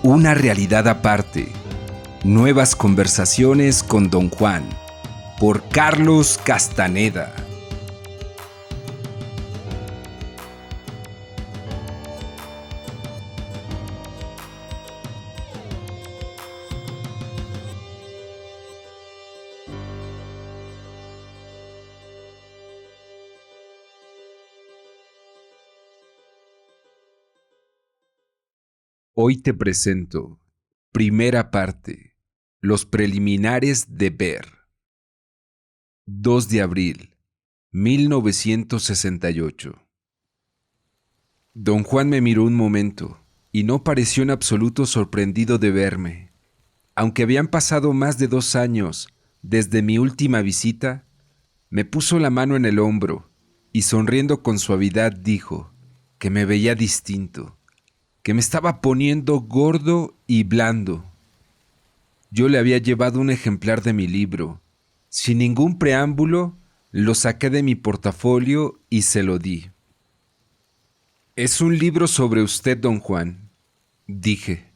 Una realidad aparte. Nuevas conversaciones con Don Juan. Por Carlos Castaneda. Hoy te presento, primera parte, los preliminares de Ver. 2 de abril, 1968. Don Juan me miró un momento y no pareció en absoluto sorprendido de verme. Aunque habían pasado más de 2 años desde mi última visita, me puso la mano en el hombro y sonriendo con suavidad dijo que me veía distinto, que me estaba poniendo gordo y blando. Yo le había llevado un ejemplar de mi libro. Sin ningún preámbulo, lo saqué de mi portafolio y se lo di. «Es un libro sobre usted, don Juan», dije.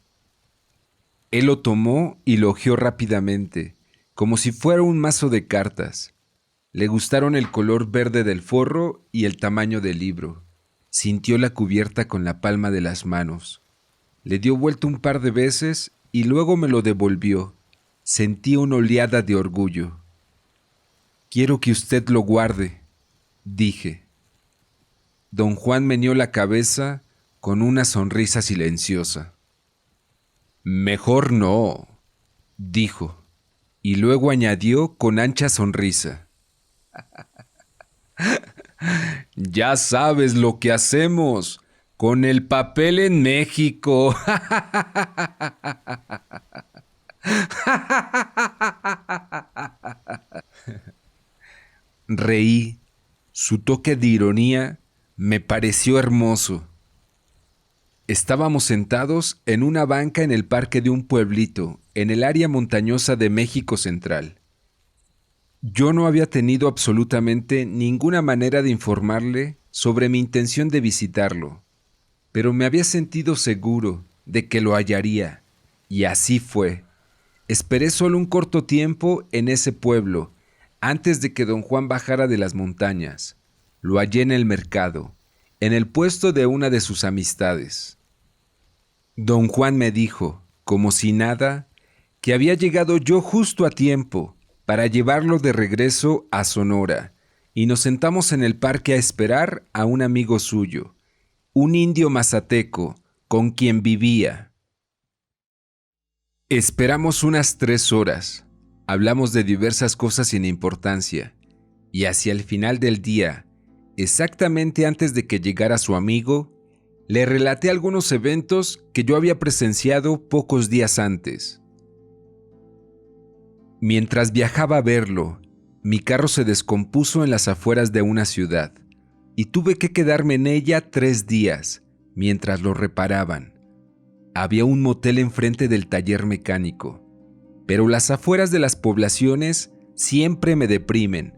Él lo tomó y lo hojeó rápidamente, como si fuera un mazo de cartas. Le gustaron el color verde del forro y el tamaño del libro. Sintió la cubierta con la palma de las manos. Le dio vuelta un par de veces y luego me lo devolvió. Sentí una oleada de orgullo. «Quiero que usted lo guarde», dije. Don Juan meneó la cabeza con una sonrisa silenciosa. «Mejor no», dijo, y luego añadió con ancha sonrisa. «Ya sabes lo que hacemos con el papel en México». Reí. Su toque de ironía me pareció hermoso. Estábamos sentados en una banca en el parque de un pueblito, en el área montañosa de México Central. Yo no había tenido absolutamente ninguna manera de informarle sobre mi intención de visitarlo, pero me había sentido seguro de que lo hallaría, y así fue. Esperé solo un corto tiempo en ese pueblo, antes de que don Juan bajara de las montañas. Lo hallé en el mercado, en el puesto de una de sus amistades. Don Juan me dijo, como si nada, que había llegado yo justo a tiempo para llevarlo de regreso a Sonora, y nos sentamos en el parque a esperar a un amigo suyo, un indio mazateco con quien vivía. Esperamos unas 3 horas, hablamos de diversas cosas sin importancia, y hacia el final del día, exactamente antes de que llegara su amigo, le relaté algunos eventos que yo había presenciado pocos días antes. Mientras viajaba a verlo, mi carro se descompuso en las afueras de una ciudad, y tuve que quedarme en ella 3 días, mientras lo reparaban. Había un motel enfrente del taller mecánico, pero las afueras de las poblaciones siempre me deprimen,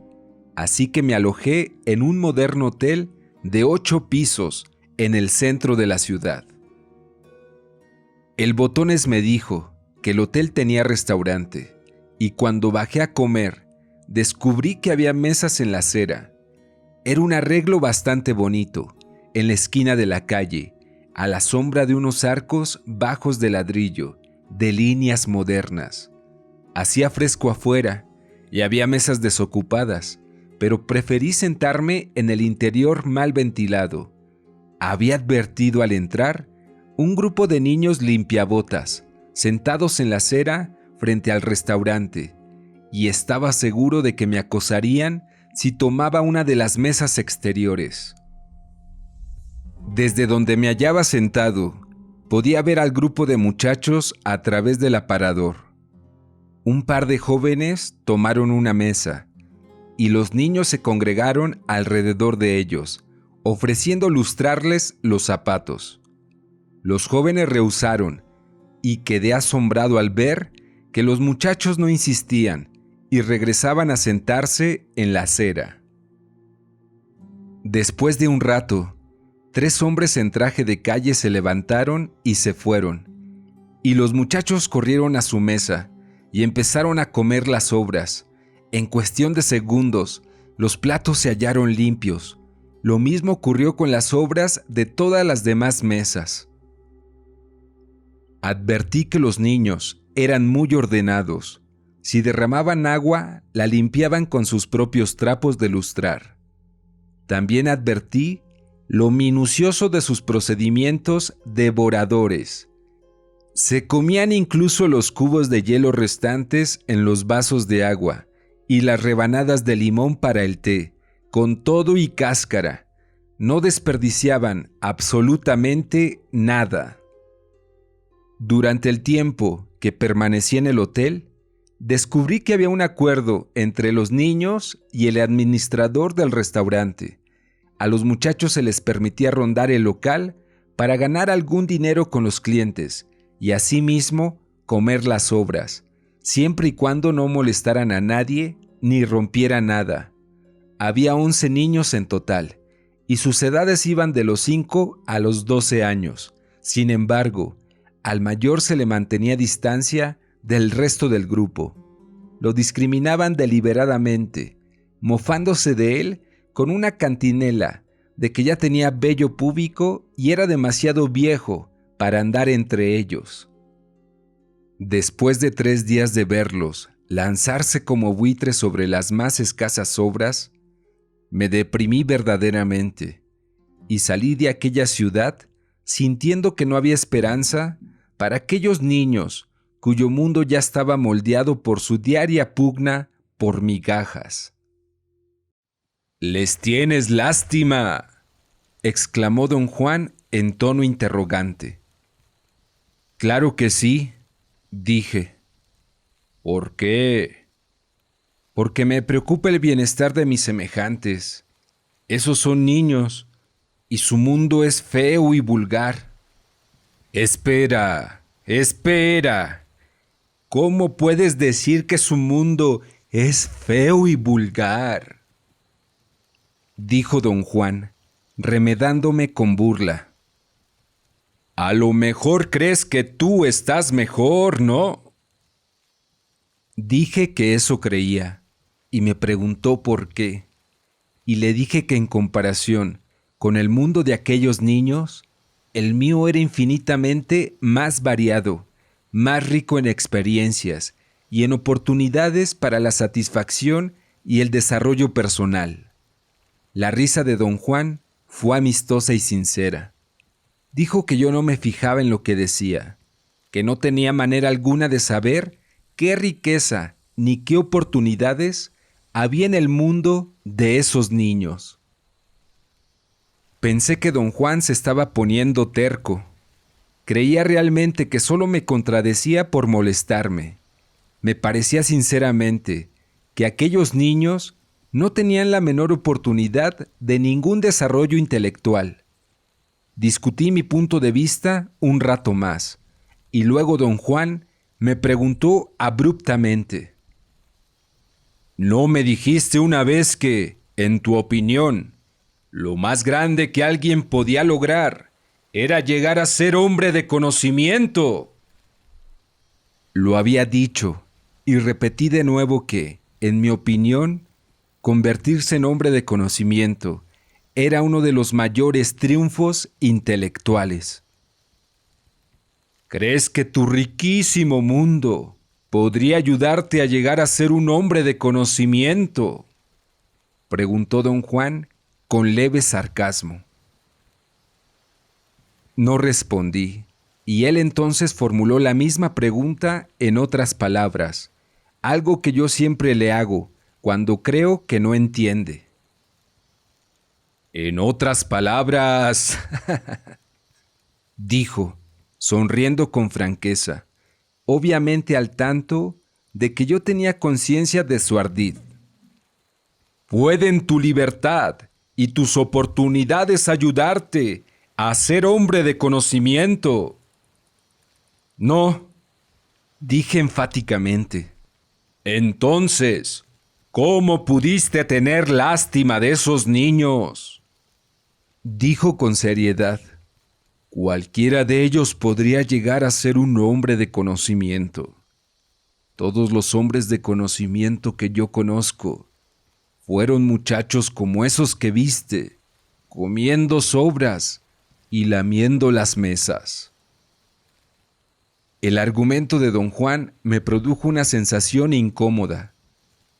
así que me alojé en un moderno hotel de 8 pisos en el centro de la ciudad. El botones me dijo que el hotel tenía restaurante, y cuando bajé a comer, descubrí que había mesas en la acera. Era un arreglo bastante bonito, en la esquina de la calle, a la sombra de unos arcos bajos de ladrillo, de líneas modernas. Hacía fresco afuera y había mesas desocupadas, pero preferí sentarme en el interior mal ventilado. Había advertido al entrar un grupo de niños limpiabotas, sentados en la acera frente al restaurante, y estaba seguro de que me acosarían si tomaba una de las mesas exteriores. Desde donde me hallaba sentado, podía ver al grupo de muchachos a través del aparador. Un par de jóvenes tomaron una mesa, y los niños se congregaron alrededor de ellos, ofreciendo lustrarles los zapatos. Los jóvenes rehusaron, y quedé asombrado al ver que los muchachos no insistían y regresaban a sentarse en la acera. Después de un rato, 3 hombres en traje de calle se levantaron y se fueron, Y los muchachos corrieron a su mesa y empezaron a comer las sobras. En cuestión de segundos, los platos se hallaron limpios. Lo mismo ocurrió con las sobras de todas las demás mesas. Advertí que los niños eran muy ordenados. Si derramaban agua, la limpiaban con sus propios trapos de lustrar. También advertí lo minucioso de sus procedimientos devoradores. Se comían incluso los cubos de hielo restantes en los vasos de agua y las rebanadas de limón para el té, con todo y cáscara. No desperdiciaban absolutamente nada. Durante el tiempo que permanecí en el hotel, descubrí que había un acuerdo entre los niños y el administrador del restaurante. A los muchachos se les permitía rondar el local para ganar algún dinero con los clientes y asimismo comer las sobras, siempre y cuando no molestaran a nadie ni rompieran nada. Había 11 niños en total, y sus edades iban de los 5 a los 12 años. Sin embargo, al mayor se le mantenía distancia del resto del grupo. Lo discriminaban deliberadamente, mofándose de él con una cantinela de que ya tenía vello púbico y era demasiado viejo para andar entre ellos. Después de 3 días de verlos lanzarse como buitres sobre las más escasas sobras, me deprimí verdaderamente y salí de aquella ciudad sintiendo que no había esperanza para aquellos niños cuyo mundo ya estaba moldeado por su diaria pugna por migajas. «¡Les tienes lástima!», exclamó don Juan en tono interrogante. «Claro que sí», dije. «¿Por qué?». «Porque me preocupa el bienestar de mis semejantes. Esos son niños, y su mundo es feo y vulgar». «Espera, espera. ¿Cómo puedes decir que su mundo es feo y vulgar?», dijo don Juan, remedándome con burla. «A lo mejor crees que tú estás mejor, ¿no?». Dije que eso creía, y me preguntó por qué, y le dije que en comparación con el mundo de aquellos niños, el mío era infinitamente más variado, más rico en experiencias y en oportunidades para la satisfacción y el desarrollo personal. La risa de don Juan fue amistosa y sincera. Dijo que yo no me fijaba en lo que decía, que no tenía manera alguna de saber qué riqueza ni qué oportunidades había en el mundo de esos niños. Pensé que don Juan se estaba poniendo terco. Creía realmente que solo me contradecía por molestarme. Me parecía sinceramente que aquellos niños no tenían la menor oportunidad de ningún desarrollo intelectual. Discutí mi punto de vista un rato más, y luego don Juan me preguntó abruptamente: «¿No me dijiste una vez que, en tu opinión, lo más grande que alguien podía lograr era llegar a ser hombre de conocimiento?». Lo había dicho, y repetí de nuevo que, en mi opinión, convertirse en hombre de conocimiento era uno de los mayores triunfos intelectuales. «¿Crees que tu riquísimo mundo podría ayudarte a llegar a ser un hombre de conocimiento?», preguntó don Juan con leve sarcasmo. No respondí, y él entonces formuló la misma pregunta en otras palabras, algo que yo siempre le hago cuando creo que no entiende. «En otras palabras», dijo, sonriendo con franqueza, obviamente al tanto de que yo tenía conciencia de su ardid. «¿Pueden tu libertad y tus oportunidades ayudarte a ser hombre de conocimiento?». «No», dije enfáticamente. «Entonces, ¿cómo pudiste tener lástima de esos niños?», dijo con seriedad. Cualquiera de ellos podría llegar a ser un hombre de conocimiento. Todos los hombres de conocimiento que yo conozco fueron muchachos como esos que viste, comiendo sobras y lamiendo las mesas. El argumento de don Juan me produjo una sensación incómoda.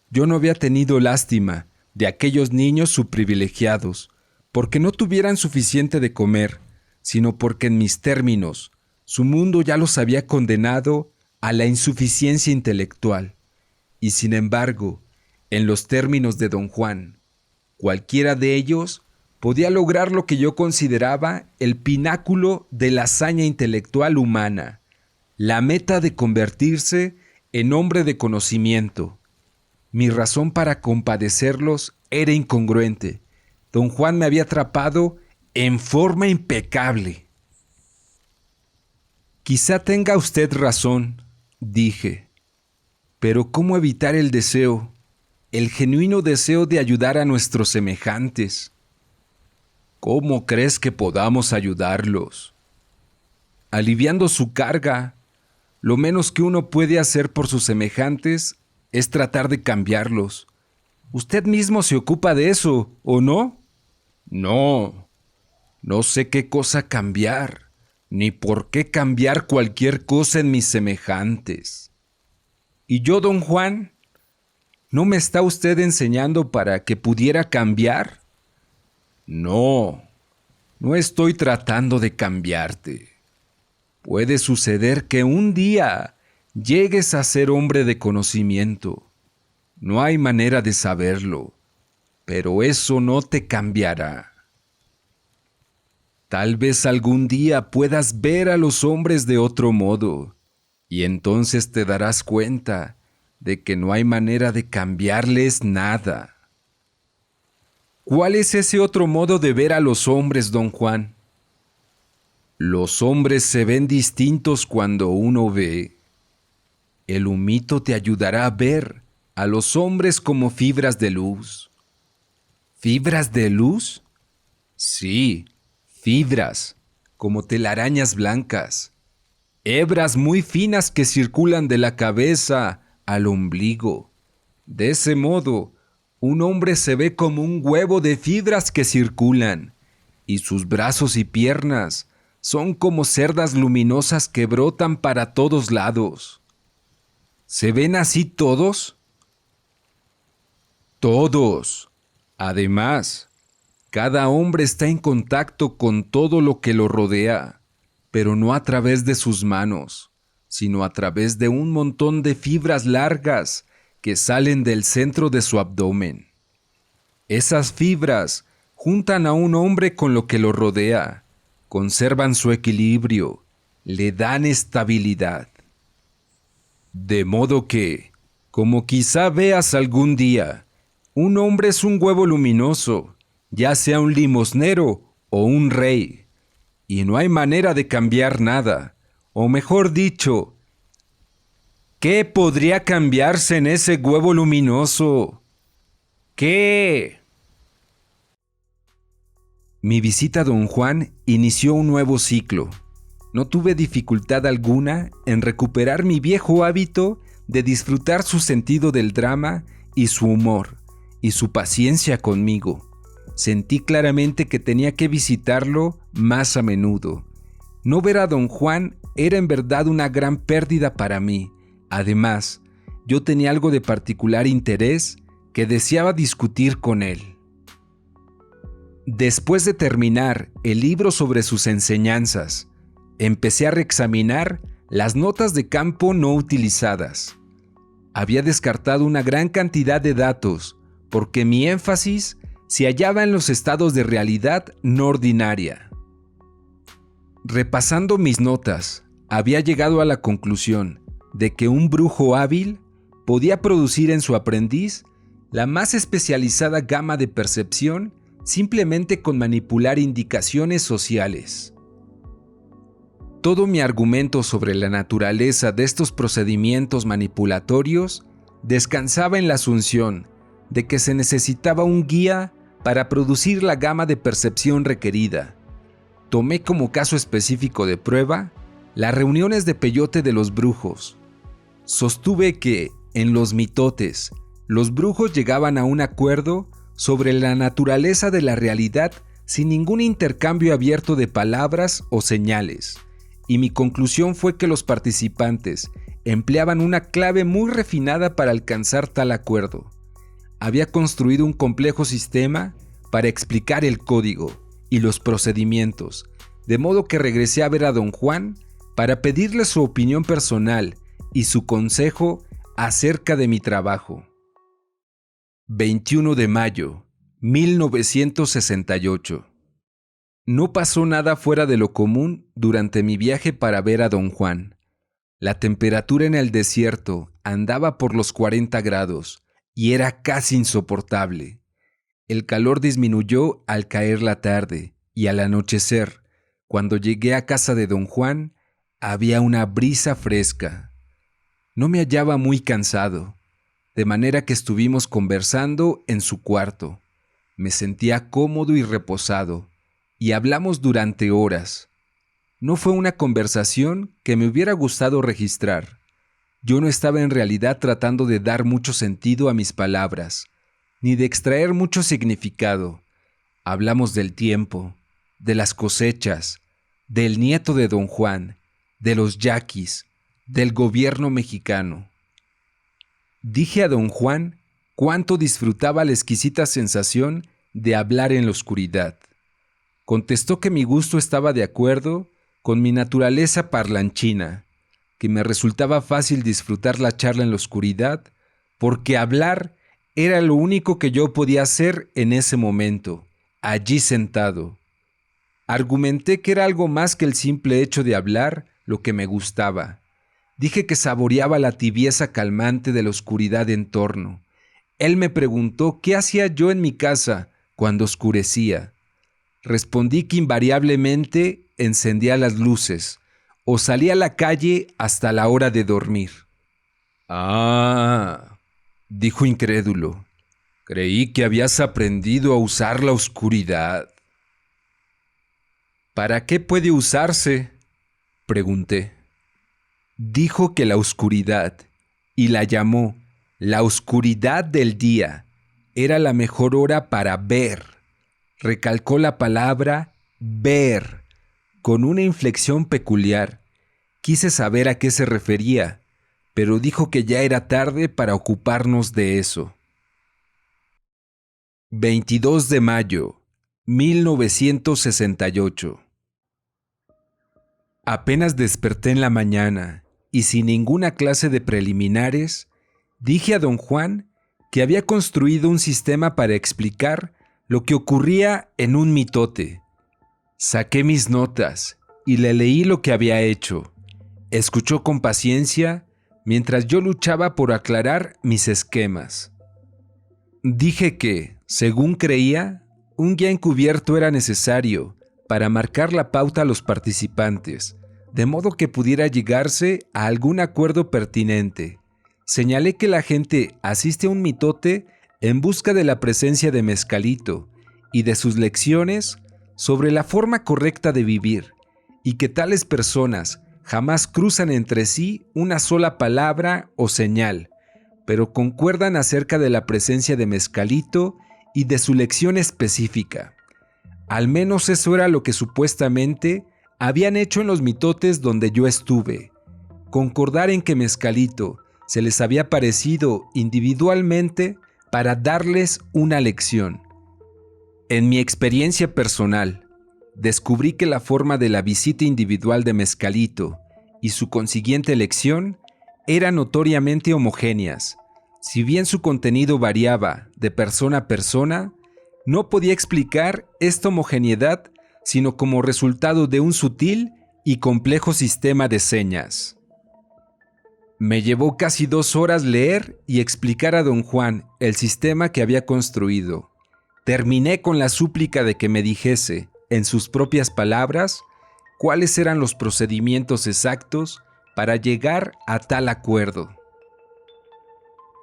Yo no había tenido lástima de aquellos niños subprivilegiados, porque no tuvieran suficiente de comer, sino porque en mis términos, su mundo ya los había condenado a la insuficiencia intelectual. Y sin embargo, en los términos de don Juan, cualquiera de ellos podía lograr lo que yo consideraba el pináculo de la hazaña intelectual humana, la meta de convertirse en hombre de conocimiento. Mi razón para compadecerlos era incongruente. Don Juan me había atrapado en forma impecable. Quizá tenga usted razón, dije, pero ¿cómo evitar el deseo, el genuino deseo de ayudar a nuestros semejantes? ¿Cómo crees que podamos ayudarlos? Aliviando su carga. Lo menos que uno puede hacer por sus semejantes es tratar de cambiarlos. Usted mismo se ocupa de eso, ¿o no? No sé qué cosa cambiar, ni por qué cambiar cualquier cosa en mis semejantes. ¿Y yo, don Juan? ¿No me está usted enseñando para que pudiera cambiar? No estoy tratando de cambiarte. Puede suceder que un día llegues a ser hombre de conocimiento. No hay manera de saberlo, pero eso no te cambiará. Tal vez algún día puedas ver a los hombres de otro modo, y entonces te darás cuenta de que no hay manera de cambiarles nada. ¿Cuál es ese otro modo de ver a los hombres, don Juan? Los hombres se ven distintos cuando uno ve. El humito te ayudará a ver a los hombres como fibras de luz. ¿Fibras de luz? Sí, fibras, como telarañas blancas, hebras muy finas que circulan de la cabeza al ombligo. De ese modo, un hombre se ve como un huevo de fibras que circulan, y sus brazos y piernas son como cerdas luminosas que brotan para todos lados. ¿Se ven así todos? Todos. Además, cada hombre está en contacto con todo lo que lo rodea, pero no a través de sus manos, sino a través de un montón de fibras largas que salen del centro de su abdomen. Esas fibras juntan a un hombre con lo que lo rodea, conservan su equilibrio, le dan estabilidad. De modo que, como quizá veas algún día, un hombre es un huevo luminoso, ya sea un limosnero o un rey, y no hay manera de cambiar nada, o mejor dicho, ¿qué podría cambiarse en ese huevo luminoso? ¿Qué? Mi visita a don Juan inició un nuevo ciclo. No tuve dificultad alguna en recuperar mi viejo hábito de disfrutar su sentido del drama y su humor, y su paciencia conmigo. Sentí claramente que tenía que visitarlo más a menudo. No ver a don Juan era en verdad una gran pérdida para mí. Además, yo tenía algo de particular interés que deseaba discutir con él. Después de terminar el libro sobre sus enseñanzas, empecé a reexaminar las notas de campo no utilizadas. Había descartado una gran cantidad de datos porque mi énfasis se hallaba en los estados de realidad no ordinaria. Repasando mis notas, había llegado a la conclusión de que un brujo hábil podía producir en su aprendiz la más especializada gama de percepción simplemente con manipular indicaciones sociales. Todo mi argumento sobre la naturaleza de estos procedimientos manipulatorios descansaba en la asunción de que se necesitaba un guía para producir la gama de percepción requerida. Tomé como caso específico de prueba las reuniones de peyote de los brujos. Sostuve que, en los mitotes, los brujos llegaban a un acuerdo sobre la naturaleza de la realidad sin ningún intercambio abierto de palabras o señales, y mi conclusión fue que los participantes empleaban una clave muy refinada para alcanzar tal acuerdo. Había construido un complejo sistema para explicar el código y los procedimientos, de modo que regresé a ver a don Juan para pedirle su opinión personal y su consejo acerca de mi trabajo. 21 de mayo, 1968. No pasó nada fuera de lo común durante mi viaje para ver a don Juan. La temperatura en el desierto andaba por los 40 grados y era casi insoportable. El calor disminuyó al caer la tarde y al anochecer, cuando llegué a casa de don Juan, había una brisa fresca. No me hallaba muy cansado, de manera que estuvimos conversando en su cuarto. Me sentía cómodo y reposado, y hablamos durante horas. No fue una conversación que me hubiera gustado registrar. Yo no estaba en realidad tratando de dar mucho sentido a mis palabras, ni de extraer mucho significado. Hablamos del tiempo, de las cosechas, del nieto de don Juan, de los yaquis, del gobierno mexicano. Dije a don Juan cuánto disfrutaba la exquisita sensación de hablar en la oscuridad. Contestó que mi gusto estaba de acuerdo con mi naturaleza parlanchina, que me resultaba fácil disfrutar la charla en la oscuridad, porque hablar era lo único que yo podía hacer en ese momento, allí sentado. Argumenté que era algo más que el simple hecho de hablar lo que me gustaba. Dije que saboreaba la tibieza calmante de la oscuridad en torno. Él me preguntó qué hacía yo en mi casa cuando oscurecía. Respondí que invariablemente encendía las luces o salía a la calle hasta la hora de dormir. «Ah», dijo incrédulo, «creí que habías aprendido a usar la oscuridad». «¿Para qué puede usarse?», pregunté. Dijo que la oscuridad, y la llamó la oscuridad del día, era la mejor hora para ver. Recalcó la palabra ver, con una inflexión peculiar. Quise saber a qué se refería, pero dijo que ya era tarde para ocuparnos de eso. 22 de mayo, 1968. Apenas desperté en la mañana y sin ninguna clase de preliminares, dije a don Juan que había construido un sistema para explicar lo que ocurría en un mitote. Saqué mis notas y le leí lo que había hecho. Escuchó con paciencia mientras yo luchaba por aclarar mis esquemas. Dije que, según creía, un guía encubierto era necesario para marcar la pauta a los participantes, de modo que pudiera llegarse a algún acuerdo pertinente. Señalé que la gente asiste a un mitote en busca de la presencia de Mezcalito y de sus lecciones sobre la forma correcta de vivir, y que tales personas jamás cruzan entre sí una sola palabra o señal, pero concuerdan acerca de la presencia de Mezcalito y de su lección específica. Al menos eso era lo que supuestamente habían hecho en los mitotes donde yo estuve. Concordar en que Mezcalito se les había aparecido individualmente para darles una lección. En mi experiencia personal, descubrí que la forma de la visita individual de Mezcalito y su consiguiente lección eran notoriamente homogéneas. Si bien su contenido variaba de persona a persona, no podía explicar esta homogeneidad sino como resultado de un sutil y complejo sistema de señas. Me llevó casi 2 horas leer y explicar a don Juan el sistema que había construido. Terminé con la súplica de que me dijese, en sus propias palabras, cuáles eran los procedimientos exactos para llegar a tal acuerdo.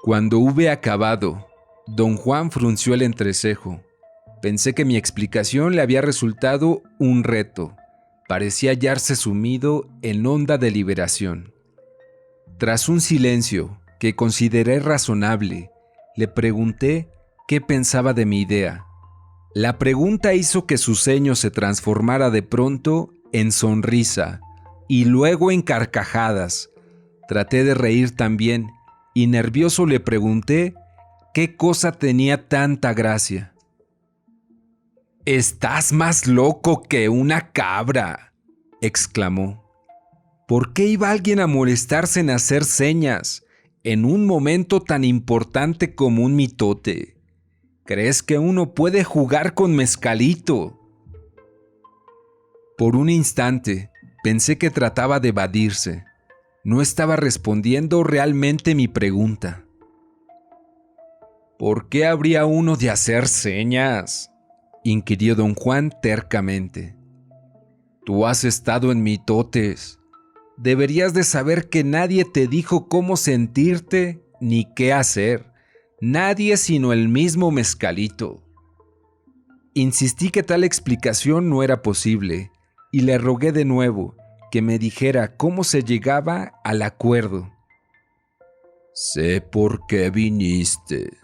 Cuando hube acabado, don Juan frunció el entrecejo. Pensé que mi explicación le había resultado un reto, parecía hallarse sumido en honda deliberación. Tras un silencio que consideré razonable, le pregunté qué pensaba de mi idea. La pregunta hizo que su ceño se transformara de pronto en sonrisa y luego en carcajadas. Traté de reír también y nervioso le pregunté qué cosa tenía tanta gracia. «Estás más loco que una cabra», exclamó. ¿Por qué iba alguien a molestarse en hacer señas en un momento tan importante como un mitote? ¿Crees que uno puede jugar con mezcalito? Por un instante pensé que trataba de evadirse. No estaba respondiendo realmente mi pregunta. ¿Por qué habría uno de hacer señas?, inquirió don Juan tercamente. Tú has estado en mitotes. Deberías de saber que nadie te dijo cómo sentirte ni qué hacer. Nadie sino el mismo mezcalito. Insistí que tal explicación no era posible y le rogué de nuevo que me dijera cómo se llegaba al acuerdo. Sé por qué viniste,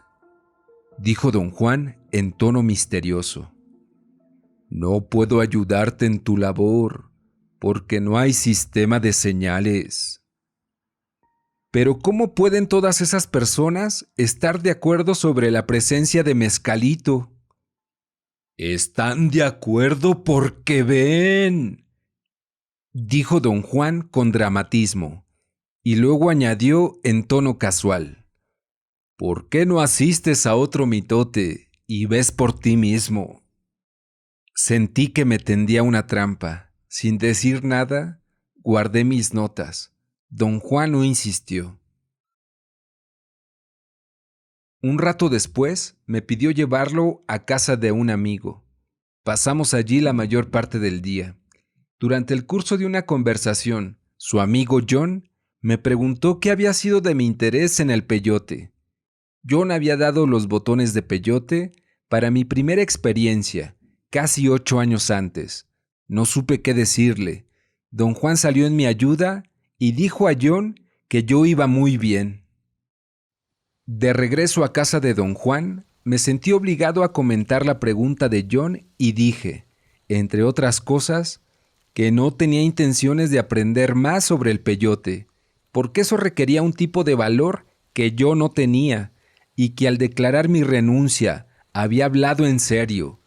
dijo don Juan en tono misterioso. No puedo ayudarte en tu labor porque no hay sistema de señales. Pero ¿cómo pueden todas esas personas estar de acuerdo sobre la presencia de mezcalito? Están de acuerdo porque ven, dijo don Juan con dramatismo, y luego añadió en tono casual. ¿Por qué no asistes a otro mitote y ves por ti mismo? Sentí que me tendía una trampa. Sin decir nada, guardé mis notas. Don Juan no insistió. Un rato después me pidió llevarlo a casa de un amigo. Pasamos allí la mayor parte del día. Durante el curso de una conversación, su amigo John me preguntó qué había sido de mi interés en el peyote. John había dado los botones de peyote para mi primera experiencia, casi 8 años antes. No supe qué decirle. Don Juan salió en mi ayuda y dijo a John que yo iba muy bien. De regreso a casa de don Juan, me sentí obligado a comentar la pregunta de John y dije, entre otras cosas, que no tenía intenciones de aprender más sobre el peyote, porque eso requería un tipo de valor que yo no tenía, y que al declarar mi renuncia había hablado en serio.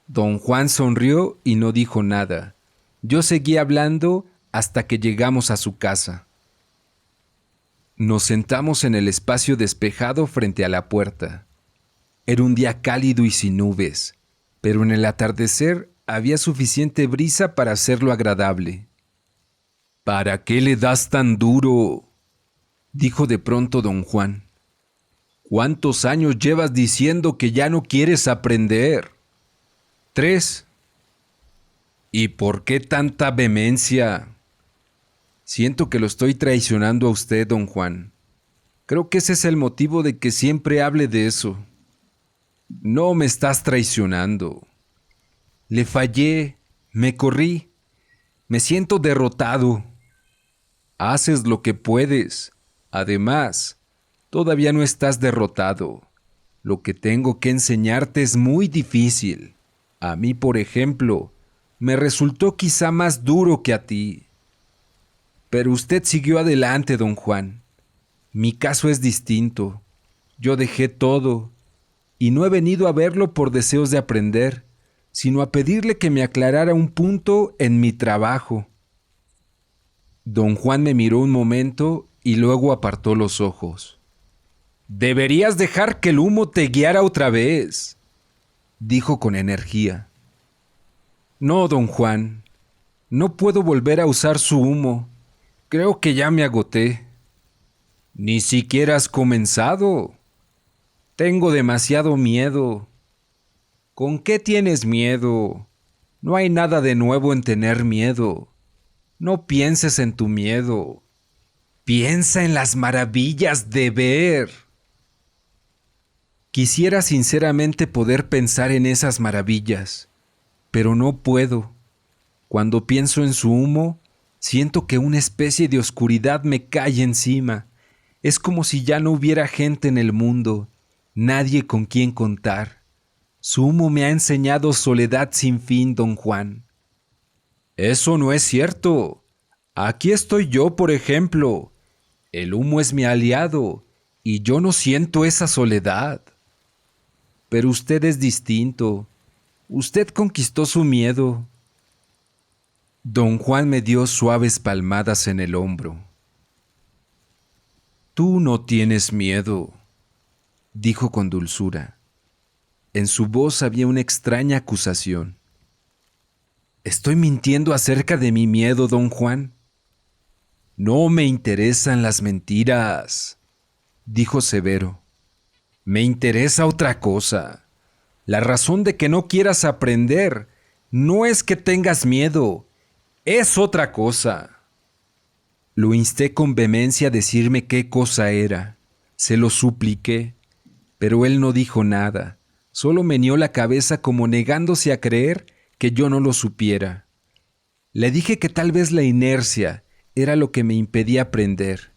Don Juan sonrió y no dijo nada. Yo seguí hablando hasta que llegamos a su casa. Nos sentamos en el espacio despejado frente a la puerta. Era un día cálido y sin nubes, pero en el atardecer había suficiente brisa para hacerlo agradable. ¿Para qué le das tan duro?, dijo de pronto don Juan. ¿Cuántos años llevas diciendo que ya no quieres aprender? 3. ¿Y por qué tanta vehemencia? Siento que lo estoy traicionando a usted, don Juan. Creo que ese es el motivo de que siempre hable de eso. No me estás traicionando. Le fallé, me corrí, me siento derrotado. Haces lo que puedes. Además, todavía no estás derrotado. Lo que tengo que enseñarte es muy difícil. A mí, por ejemplo, me resultó quizá más duro que a ti. Pero usted siguió adelante, don Juan. Mi caso es distinto. Yo dejé todo, y no he venido a verlo por deseos de aprender, sino a pedirle que me aclarara un punto en mi trabajo. Don Juan me miró un momento y luego apartó los ojos. «Deberías dejar que el humo te guiara otra vez», dijo con energía. «No, don Juan, no puedo volver a usar su humo. Creo que ya me agoté». «Ni siquiera has comenzado. Tengo demasiado miedo». «¿Con qué tienes miedo? No hay nada de nuevo en tener miedo. No pienses en tu miedo. Piensa en las maravillas de ver». Quisiera sinceramente poder pensar en esas maravillas, pero no puedo. Cuando pienso en su humo, siento que una especie de oscuridad me cae encima. Es como si ya no hubiera gente en el mundo, nadie con quien contar. Su humo me ha enseñado soledad sin fin, don Juan. Eso no es cierto. Aquí estoy yo, por ejemplo. El humo es mi aliado y yo no siento esa soledad. Pero usted es distinto. Usted conquistó su miedo. Don Juan me dio suaves palmadas en el hombro. Tú no tienes miedo, dijo con dulzura. En su voz había una extraña acusación. ¿Estoy mintiendo acerca de mi miedo, don Juan? No me interesan las mentiras, dijo severo. Me interesa otra cosa. La razón de que no quieras aprender no es que tengas miedo, es otra cosa. Lo insté con vehemencia a decirme qué cosa era. Se lo supliqué, pero él no dijo nada, solo meneó la cabeza como negándose a creer que yo no lo supiera. Le dije que tal vez la inercia era lo que me impedía aprender.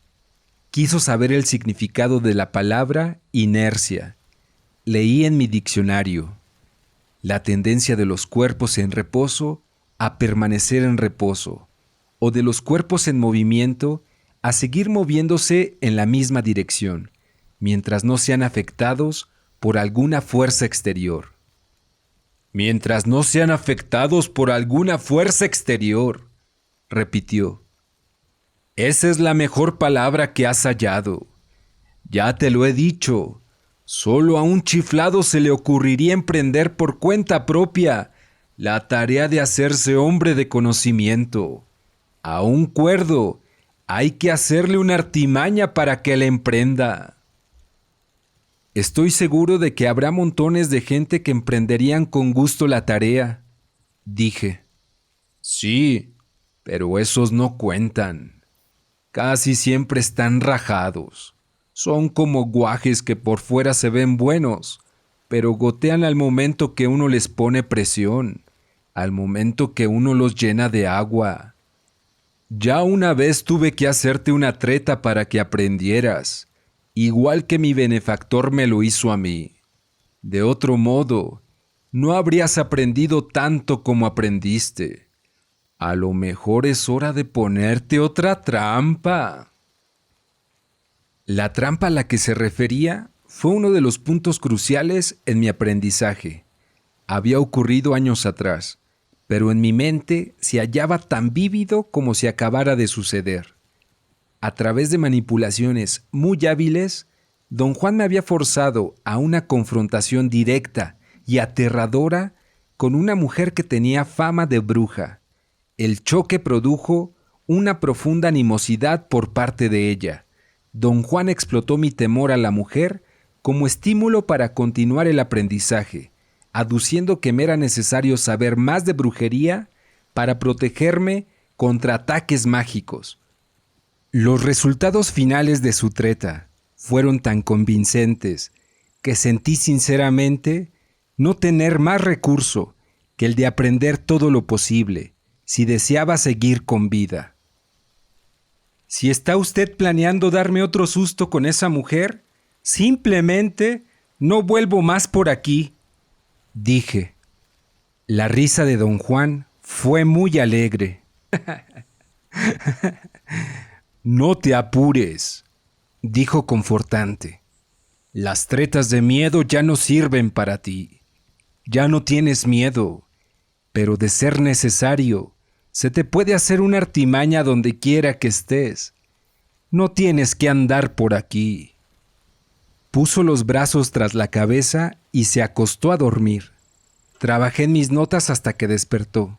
Quiso saber el significado de la palabra inercia. Leí en mi diccionario: la tendencia de los cuerpos en reposo a permanecer en reposo, o de los cuerpos en movimiento a seguir moviéndose en la misma dirección, mientras no sean afectados por alguna fuerza exterior. Mientras no sean afectados por alguna fuerza exterior, repitió. Esa es la mejor palabra que has hallado. Ya te lo he dicho, solo a un chiflado se le ocurriría emprender por cuenta propia la tarea de hacerse hombre de conocimiento. A un cuerdo hay que hacerle una artimaña para que la emprenda. Estoy seguro de que habrá montones de gente que emprenderían con gusto la tarea, dije. Sí, pero esos no cuentan. Casi siempre están rajados. Son como guajes que por fuera se ven buenos, pero gotean al momento que uno les pone presión, al momento que uno los llena de agua. Ya una vez tuve que hacerte una treta para que aprendieras, igual que mi benefactor me lo hizo a mí. De otro modo, no habrías aprendido tanto como aprendiste. A lo mejor es hora de ponerte otra trampa. La trampa a la que se refería fue uno de los puntos cruciales en mi aprendizaje. Había ocurrido años atrás, pero en mi mente se hallaba tan vívido como si acabara de suceder. A través de manipulaciones muy hábiles, don Juan me había forzado a una confrontación directa y aterradora con una mujer que tenía fama de bruja. El choque produjo una profunda animosidad por parte de ella. Don Juan explotó mi temor a la mujer como estímulo para continuar el aprendizaje, aduciendo que me era necesario saber más de brujería para protegerme contra ataques mágicos. Los resultados finales de su treta fueron tan convincentes que sentí sinceramente no tener más recurso que el de aprender todo lo posible si deseaba seguir con vida. Si está usted planeando darme otro susto con esa mujer, simplemente no vuelvo más por aquí, dije. La risa de don Juan fue muy alegre. No te apures, dijo confortante. Las tretas de miedo ya no sirven para ti. Ya no tienes miedo, pero de ser necesario, se te puede hacer una artimaña donde quiera que estés. No tienes que andar por aquí. Puso los brazos tras la cabeza y se acostó a dormir. Trabajé en mis notas hasta que despertó.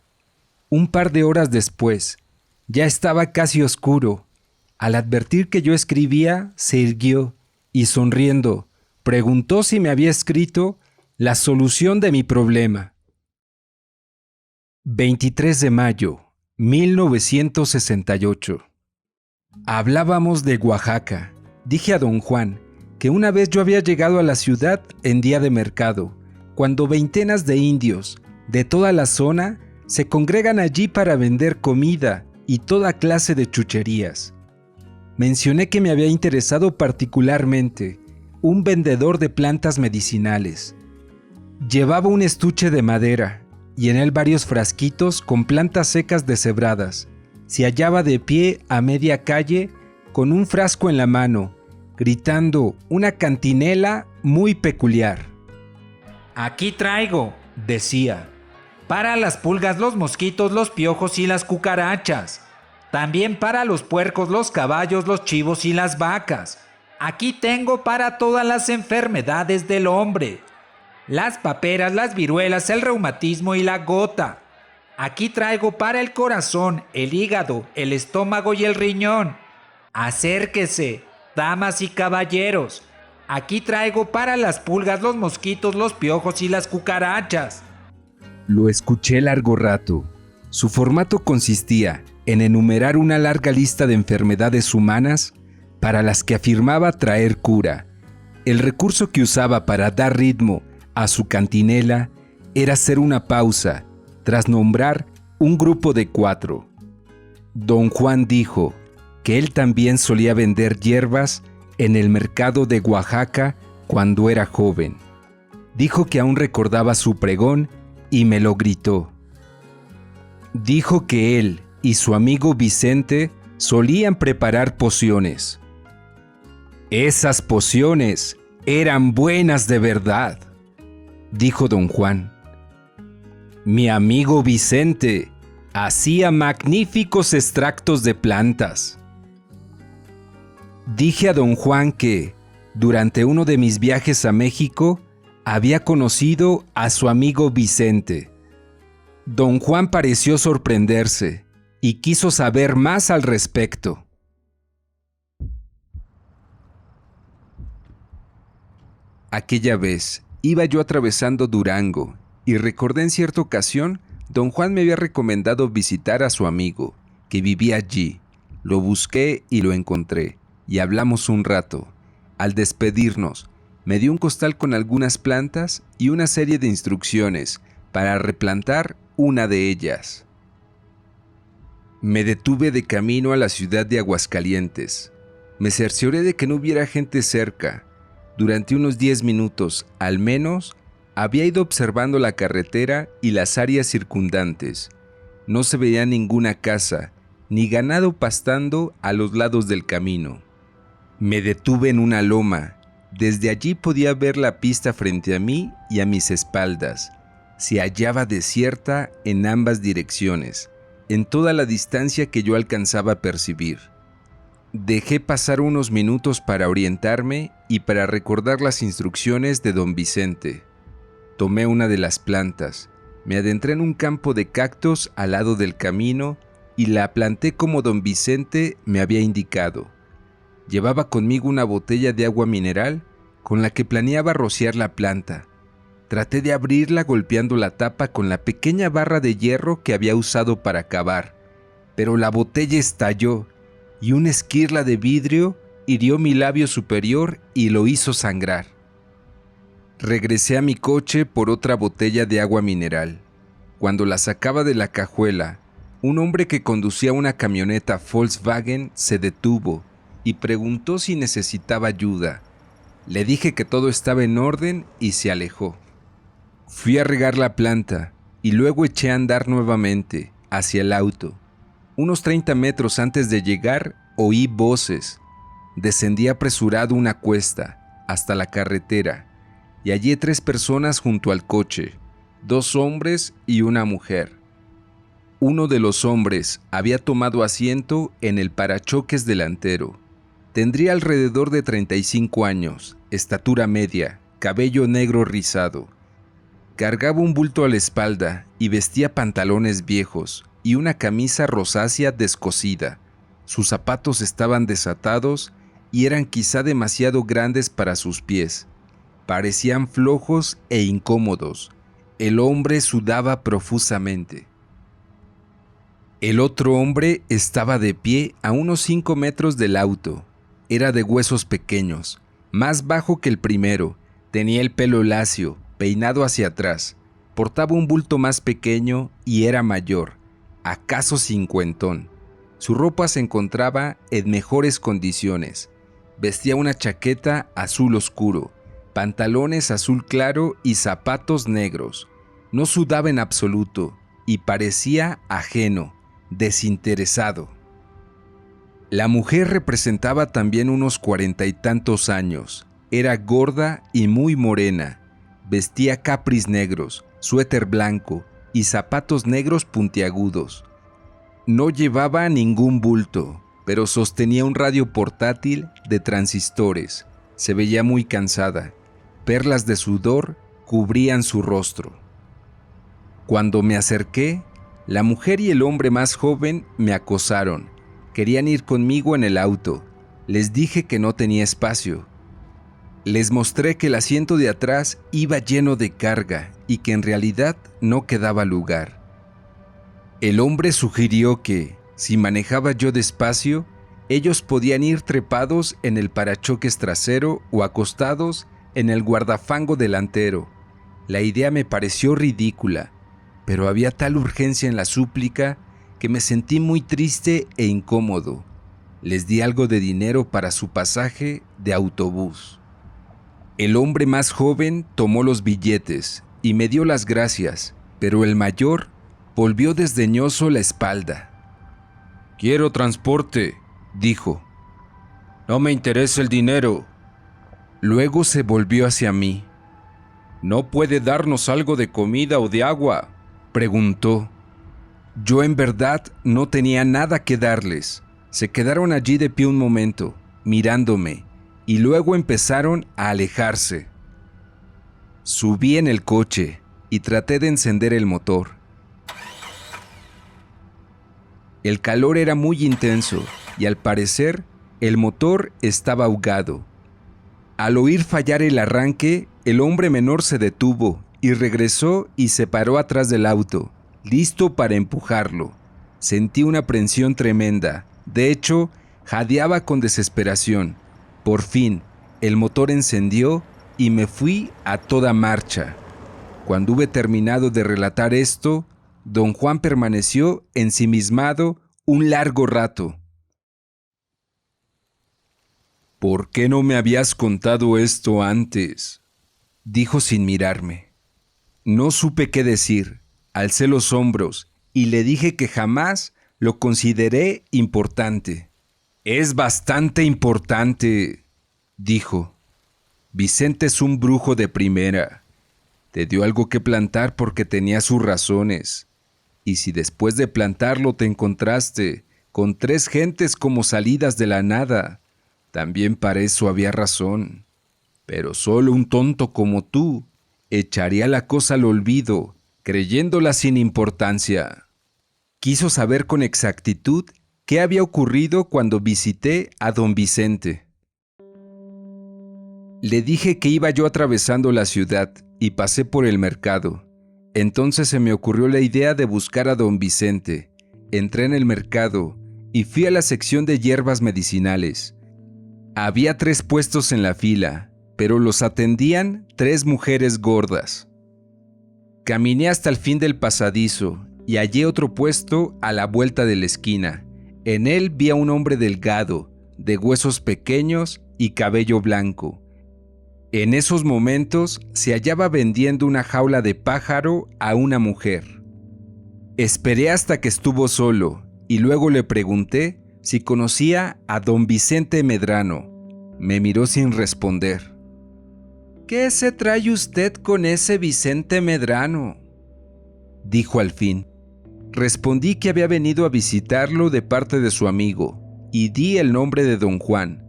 Un par de horas después, ya estaba casi oscuro. Al advertir que yo escribía, se irguió y sonriendo, preguntó si me había escrito la solución de mi problema. 23 de mayo, 1968. Hablábamos de Oaxaca. Dije a don Juan que una vez yo había llegado a la ciudad en día de mercado, cuando veintenas de indios de toda la zona Se congregan allí para vender comida y toda clase de chucherías. Mencioné que me había interesado particularmente un vendedor de plantas medicinales. Llevaba un estuche de madera y en él varios frasquitos con plantas secas deshebradas. Se hallaba de pie a media calle con un frasco en la mano, gritando una cantinela muy peculiar. Aquí traigo, decía, para las pulgas, los mosquitos, los piojos y las cucarachas. También para los puercos, los caballos, los chivos y las vacas. Aquí tengo para todas las enfermedades del hombre. Las paperas, las viruelas, el reumatismo y la gota. Aquí traigo para el corazón, el hígado, el estómago y el riñón. Acérquese, damas y caballeros. Aquí traigo para las pulgas, los mosquitos, los piojos y las cucarachas. Lo escuché largo rato. Su formato consistía en enumerar una larga lista de enfermedades humanas para las que afirmaba traer cura. El recurso que usaba para dar ritmo a su cantinela era hacer una pausa tras nombrar un grupo de 4. Don Juan dijo que él también solía vender hierbas en el mercado de Oaxaca cuando era joven. Dijo que aún recordaba su pregón y me lo gritó. Dijo que él y su amigo Vicente solían preparar pociones. Esas pociones eran buenas de verdad, dijo don Juan. Mi amigo Vicente hacía magníficos extractos de plantas. Dije a don Juan que, durante uno de mis viajes a México, había conocido a su amigo Vicente. Don Juan pareció sorprenderse y quiso saber más al respecto. Aquella vez iba yo atravesando Durango y recordé en cierta ocasión don Juan me había recomendado visitar a su amigo, que vivía allí. Lo busqué y lo encontré, y hablamos un rato. Al despedirnos, me dio un costal con algunas plantas y una serie de instrucciones para replantar una de ellas. Me detuve de camino a la ciudad de Aguascalientes. Me cercioré de que no hubiera gente cerca. Durante unos 10 minutos, al menos, había ido observando la carretera y las áreas circundantes. No se veía ninguna casa, ni ganado pastando a los lados del camino. Me detuve en una loma. Desde allí podía ver la pista frente a mí y a mis espaldas. Se hallaba desierta en ambas direcciones, en toda la distancia que yo alcanzaba a percibir. Dejé pasar unos minutos para orientarme y para recordar las instrucciones de don Vicente. Tomé una de las plantas, me adentré en un campo de cactos al lado del camino y la planté como don Vicente me había indicado. Llevaba conmigo una botella de agua mineral con la que planeaba rociar la planta. Traté de abrirla golpeando la tapa con la pequeña barra de hierro que había usado para cavar, pero la botella estalló y una esquirla de vidrio hirió mi labio superior y lo hizo sangrar. Regresé a mi coche por otra botella de agua mineral. Cuando la sacaba de la cajuela, un hombre que conducía una camioneta Volkswagen se detuvo y preguntó si necesitaba ayuda. Le dije que todo estaba en orden y se alejó. Fui a regar la planta y luego eché a andar nuevamente hacia el auto. Unos 30 metros antes de llegar oí voces. Descendí apresurado una cuesta hasta la carretera y hallé 3 personas junto al coche, 2 hombres y una mujer. Uno de los hombres había tomado asiento en el parachoques delantero. Tendría alrededor de 35 años, estatura media, cabello negro rizado. Cargaba un bulto a la espalda y vestía pantalones viejos y una camisa rosácea descosida. Sus zapatos estaban desatados y eran quizá demasiado grandes para sus pies. Parecían flojos e incómodos. El hombre sudaba profusamente. El otro hombre estaba de pie a unos 5 metros del auto. Era de huesos pequeños, más bajo que el primero. Tenía el pelo lacio, peinado hacia atrás. Portaba un bulto más pequeño y era mayor, acaso cincuentón. Su ropa se encontraba en mejores condiciones. Vestía una chaqueta azul oscuro, pantalones azul claro y zapatos negros. No sudaba en absoluto y parecía ajeno, desinteresado. La mujer representaba también unos 40 y tantos años. Era gorda y muy morena. Vestía capris negros, suéter blanco y zapatos negros puntiagudos. No llevaba ningún bulto, pero sostenía un radio portátil de transistores. Se veía muy cansada. Perlas de sudor cubrían su rostro. Cuando me acerqué, la mujer y el hombre más joven me acosaron. Querían ir conmigo en el auto. Les dije que no tenía espacio. Les mostré que el asiento de atrás iba lleno de carga y que en realidad no quedaba lugar. El hombre sugirió que, si manejaba yo despacio, ellos podían ir trepados en el parachoques trasero o acostados en el guardafango delantero. La idea me pareció ridícula, pero había tal urgencia en la súplica que me sentí muy triste e incómodo. Les di algo de dinero para su pasaje de autobús. El hombre más joven tomó los billetes y me dio las gracias, pero el mayor volvió desdeñoso la espalda. «Quiero transporte», dijo. «No me interesa el dinero». Luego se volvió hacia mí. «¿No puede darnos algo de comida o de agua?», preguntó. Yo en verdad no tenía nada que darles. Se quedaron allí de pie un momento, mirándome, y luego empezaron a alejarse. Subí en el coche y traté de encender el motor. El calor era muy intenso y al parecer el motor estaba ahogado. Al oír fallar el arranque, el hombre menor se detuvo y regresó y se paró atrás del auto, listo para empujarlo. Sentí una aprensión tremenda. De hecho, jadeaba con desesperación. Por fin, el motor encendió y me fui a toda marcha. Cuando hube terminado de relatar esto, don Juan permaneció ensimismado un largo rato. «¿Por qué no me habías contado esto antes?», dijo sin mirarme. No supe qué decir. Alcé los hombros y le dije que jamás lo consideré importante. «Es bastante importante», dijo. «Vicente es un brujo de primera. Te dio algo que plantar porque tenía sus razones. Y si después de plantarlo te encontraste con 3 gentes como salidas de la nada, también para eso había razón. Pero solo un tonto como tú echaría la cosa al olvido, creyéndola sin importancia». Quiso saber con exactitud qué había ocurrido cuando visité a don Vicente. Le dije que iba yo atravesando la ciudad y pasé por el mercado. Entonces se me ocurrió la idea de buscar a don Vicente. Entré en el mercado y fui a la sección de hierbas medicinales. Había 3 puestos en la fila, pero los atendían 3 mujeres gordas. Caminé hasta el fin del pasadizo y hallé otro puesto a la vuelta de la esquina. En él vi a un hombre delgado, de huesos pequeños y cabello blanco. En esos momentos se hallaba vendiendo una jaula de pájaro a una mujer. Esperé hasta que estuvo solo y luego le pregunté si conocía a don Vicente Medrano. Me miró sin responder. «¿Qué se trae usted con ese Vicente Medrano?», dijo al fin. Respondí que había venido a visitarlo de parte de su amigo y di el nombre de don Juan.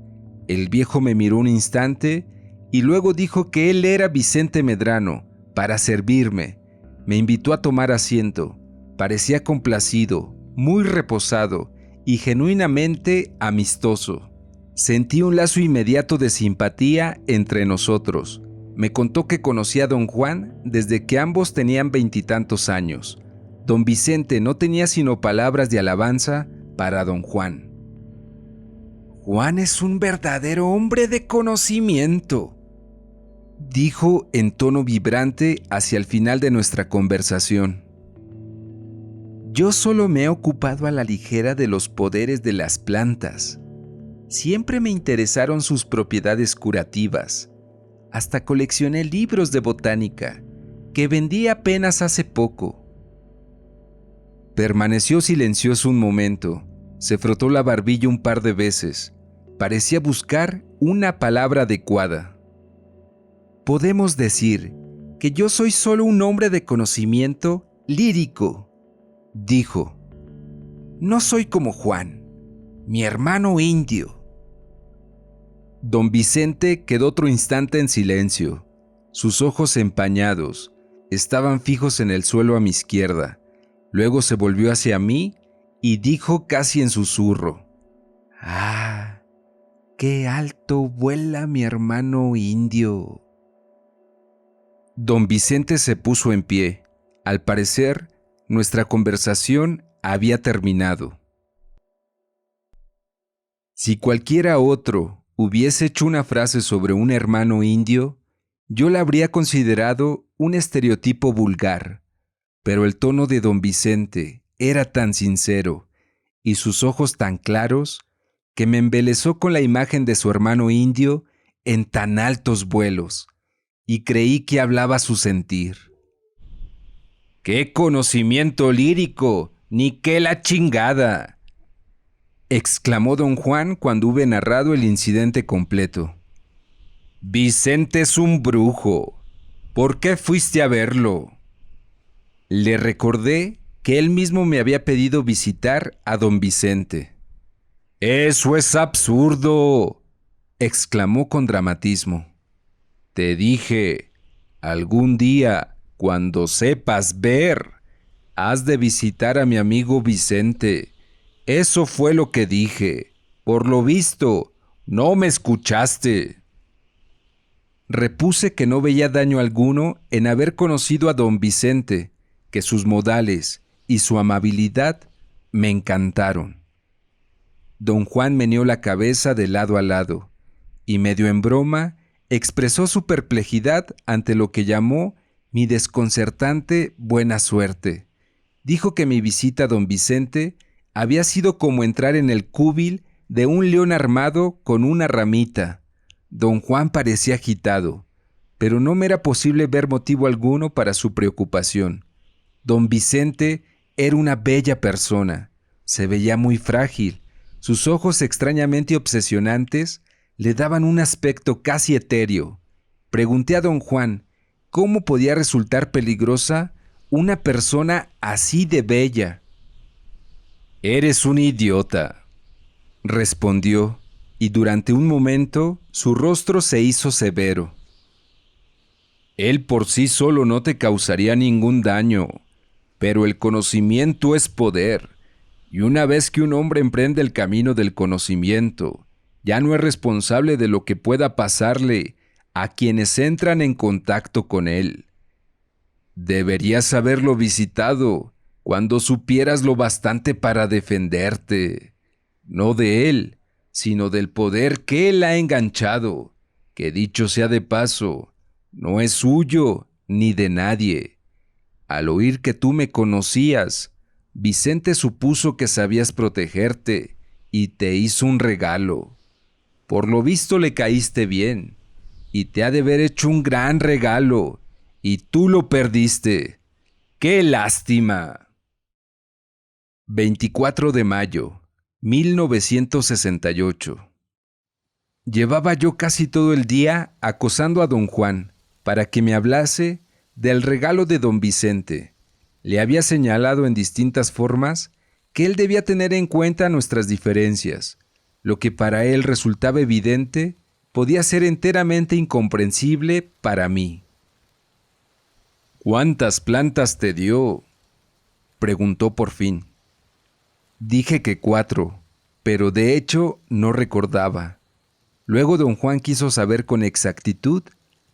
El viejo me miró un instante y luego dijo que él era Vicente Medrano para servirme. Me invitó a tomar asiento. Parecía complacido, muy reposado y genuinamente amistoso. Sentí un lazo inmediato de simpatía entre nosotros. Me contó que conocía a don Juan desde que ambos tenían 20 y tantos años. Don Vicente no tenía sino palabras de alabanza para don Juan. «Juan es un verdadero hombre de conocimiento», dijo en tono vibrante hacia el final de nuestra conversación. Yo solo me he ocupado a la ligera de los poderes de las plantas. Siempre me interesaron sus propiedades curativas. Hasta coleccioné libros de botánica, que vendí apenas hace poco. Permaneció silencioso un momento, se frotó la barbilla un par de veces. Parecía buscar una palabra adecuada. Podemos decir que yo soy solo un hombre de conocimiento lírico, dijo. No soy como Juan, mi hermano indio. Don Vicente quedó otro instante en silencio. Sus ojos empañados estaban fijos en el suelo a mi izquierda. Luego se volvió hacia mí y dijo casi en susurro: ¡Ah! ¡Qué alto vuela mi hermano indio! Don Vicente se puso en pie. Al parecer, nuestra conversación había terminado. Si cualquiera otro hubiese hecho una frase sobre un hermano indio, yo la habría considerado un estereotipo vulgar, pero el tono de don Vicente era tan sincero y sus ojos tan claros que me embelesó con la imagen de su hermano indio en tan altos vuelos, y creí que hablaba su sentir. ¡Qué conocimiento lírico! ¡Ni qué la chingada!, exclamó don Juan cuando hube narrado el incidente completo. Vicente es un brujo. ¿Por qué fuiste a verlo? Le recordé que él mismo me había pedido visitar a don Vicente. ¡Eso es absurdo!, exclamó con dramatismo. Te dije, algún día, cuando sepas ver, has de visitar a mi amigo Vicente. Eso fue lo que dije. Por lo visto, no me escuchaste. Repuse que no veía daño alguno en haber conocido a don Vicente, que sus modales y su amabilidad me encantaron. Don Juan meneó la cabeza de lado a lado y, medio en broma, expresó su perplejidad ante lo que llamó mi desconcertante buena suerte. Dijo que mi visita a don Vicente había sido como entrar en el cúbil de un león armado con una ramita. Don Juan parecía agitado, pero no me era posible ver motivo alguno para su preocupación. Don Vicente era una bella persona, se veía muy frágil, sus ojos extrañamente obsesionantes le daban un aspecto casi etéreo. Pregunté a don Juan cómo podía resultar peligrosa una persona así de bella. Eres un idiota, respondió, y durante un momento su rostro se hizo severo. Él por sí solo no te causaría ningún daño, pero el conocimiento es poder, y una vez que un hombre emprende el camino del conocimiento, ya no es responsable de lo que pueda pasarle a quienes entran en contacto con él. Deberías haberlo visitado cuando supieras lo bastante para defenderte, no de él, sino del poder que él ha enganchado, que dicho sea de paso, no es suyo ni de nadie. Al oír que tú me conocías, Vicente supuso que sabías protegerte y te hizo un regalo. Por lo visto le caíste bien, y te ha de haber hecho un gran regalo, y tú lo perdiste. ¡Qué lástima! 24 de mayo, 1968. Llevaba yo casi todo el día acosando a don Juan para que me hablase del regalo de don Vicente. Le había señalado en distintas formas que él debía tener en cuenta nuestras diferencias. Lo que para él resultaba evidente podía ser enteramente incomprensible para mí. ¿Cuántas plantas te dio?, preguntó por fin. Dije que 4, pero de hecho no recordaba. Luego don Juan quiso saber con exactitud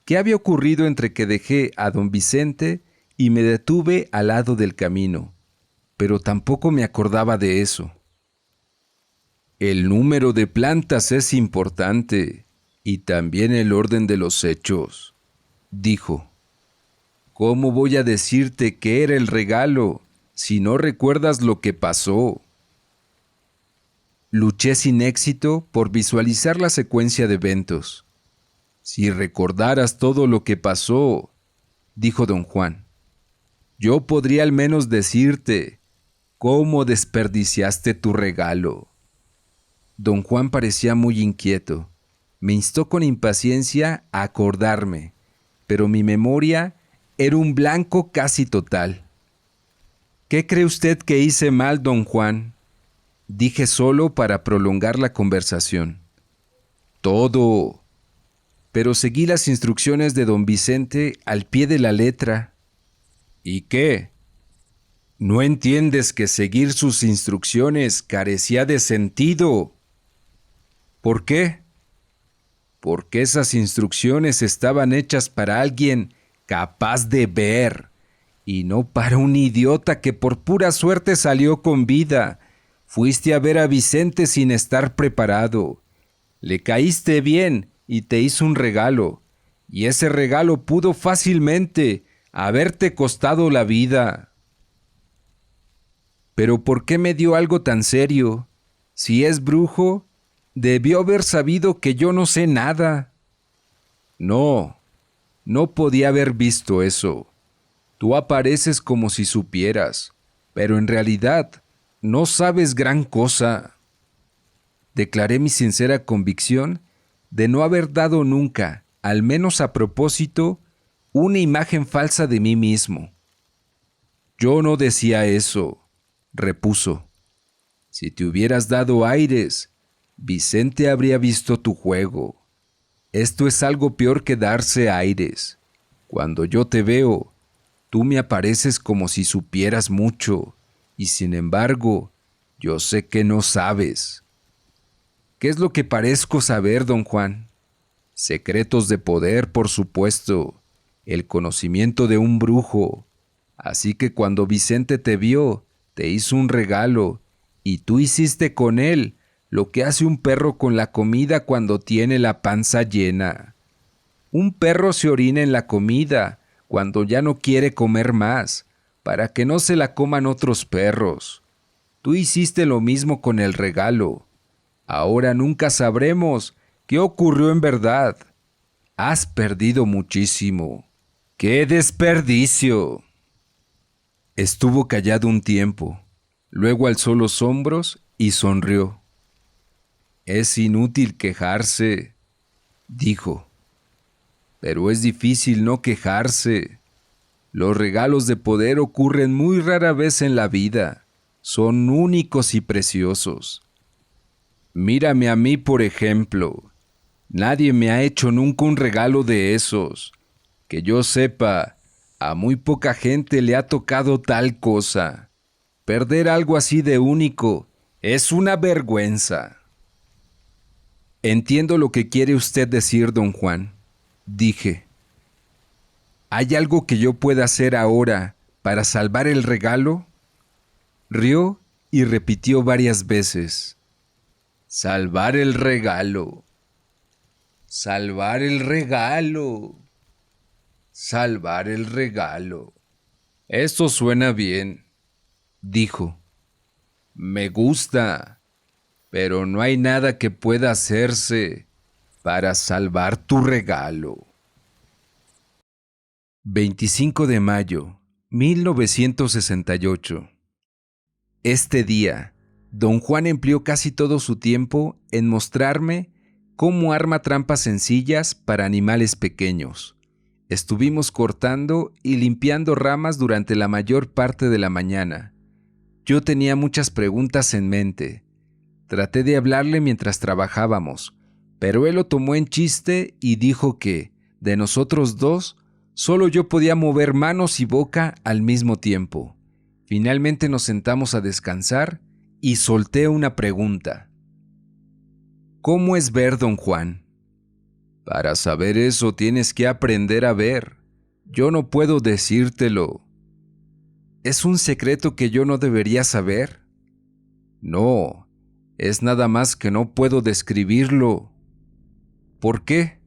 qué había ocurrido entre que dejé a don Vicente y me detuve al lado del camino, pero tampoco me acordaba de eso. El número de plantas es importante, y también el orden de los hechos, dijo. ¿Cómo voy a decirte qué era el regalo si no recuerdas lo que pasó? Luché sin éxito por visualizar la secuencia de eventos. Si recordaras todo lo que pasó, dijo don Juan, yo podría al menos decirte cómo desperdiciaste tu regalo. Don Juan parecía muy inquieto. Me instó con impaciencia a acordarme, pero mi memoria era un blanco casi total. ¿Qué cree usted que hice mal, don Juan? Dije solo para prolongar la conversación. Todo. Pero seguí las instrucciones de don Vicente al pie de la letra. ¿Y qué? ¿No entiendes que seguir sus instrucciones carecía de sentido? ¿Por qué? Porque esas instrucciones estaban hechas para alguien capaz de ver, y no para un idiota que por pura suerte salió con vida. Fuiste a ver a Vicente sin estar preparado. Le caíste bien y te hizo un regalo, y ese regalo pudo fácilmente haberte costado la vida. Pero ¿por qué me dio algo tan serio? Si es brujo, debió haber sabido que yo no sé nada. No, no podía haber visto eso. Tú apareces como si supieras, pero en realidad no sabes gran cosa. Declaré mi sincera convicción de no haber dado nunca, al menos a propósito, una imagen falsa de mí mismo. Yo no decía eso, repuso. Si te hubieras dado aires, Vicente habría visto tu juego. Esto es algo peor que darse aires. Cuando yo te veo, tú me apareces como si supieras mucho, y sin embargo, yo sé que no sabes. ¿Qué es lo que parezco saber, don Juan? Secretos de poder, por supuesto, el conocimiento de un brujo. Así que cuando Vicente te vio, te hizo un regalo, y tú hiciste con él lo que hace un perro con la comida cuando tiene la panza llena. Un perro se orina en la comida cuando ya no quiere comer más, para que no se la coman otros perros. Tú hiciste lo mismo con el regalo. Ahora nunca sabremos qué ocurrió en verdad. Has perdido muchísimo. ¡Qué desperdicio! Estuvo callado un tiempo. Luego alzó los hombros y sonrió. Es inútil quejarse, dijo. Pero es difícil no quejarse. Los regalos de poder ocurren muy rara vez en la vida. Son únicos y preciosos. Mírame a mí, por ejemplo. Nadie me ha hecho nunca un regalo de esos. Que yo sepa, a muy poca gente le ha tocado tal cosa. Perder algo así de único es una vergüenza. Entiendo lo que quiere usted decir, don Juan, dije. ¿Hay algo que yo pueda hacer ahora para salvar el regalo? Rió y repitió varias veces. Salvar el regalo. Salvar el regalo. Salvar el regalo. Esto suena bien, dijo. Me gusta, pero no hay nada que pueda hacerse para salvar tu regalo. 25 de mayo, 1968. Este día, don Juan empleó casi todo su tiempo en mostrarme cómo arma trampas sencillas para animales pequeños. Estuvimos cortando y limpiando ramas durante la mayor parte de la mañana. Yo tenía muchas preguntas en mente. Traté de hablarle mientras trabajábamos, pero él lo tomó en chiste y dijo que, de nosotros dos, solo yo podía mover manos y boca al mismo tiempo. Finalmente nos sentamos a descansar y solté una pregunta. ¿Cómo es ver, don Juan? Para saber eso tienes que aprender a ver. Yo no puedo decírtelo. ¿Es un secreto que yo no debería saber? No, es nada más que no puedo describirlo. ¿Por qué?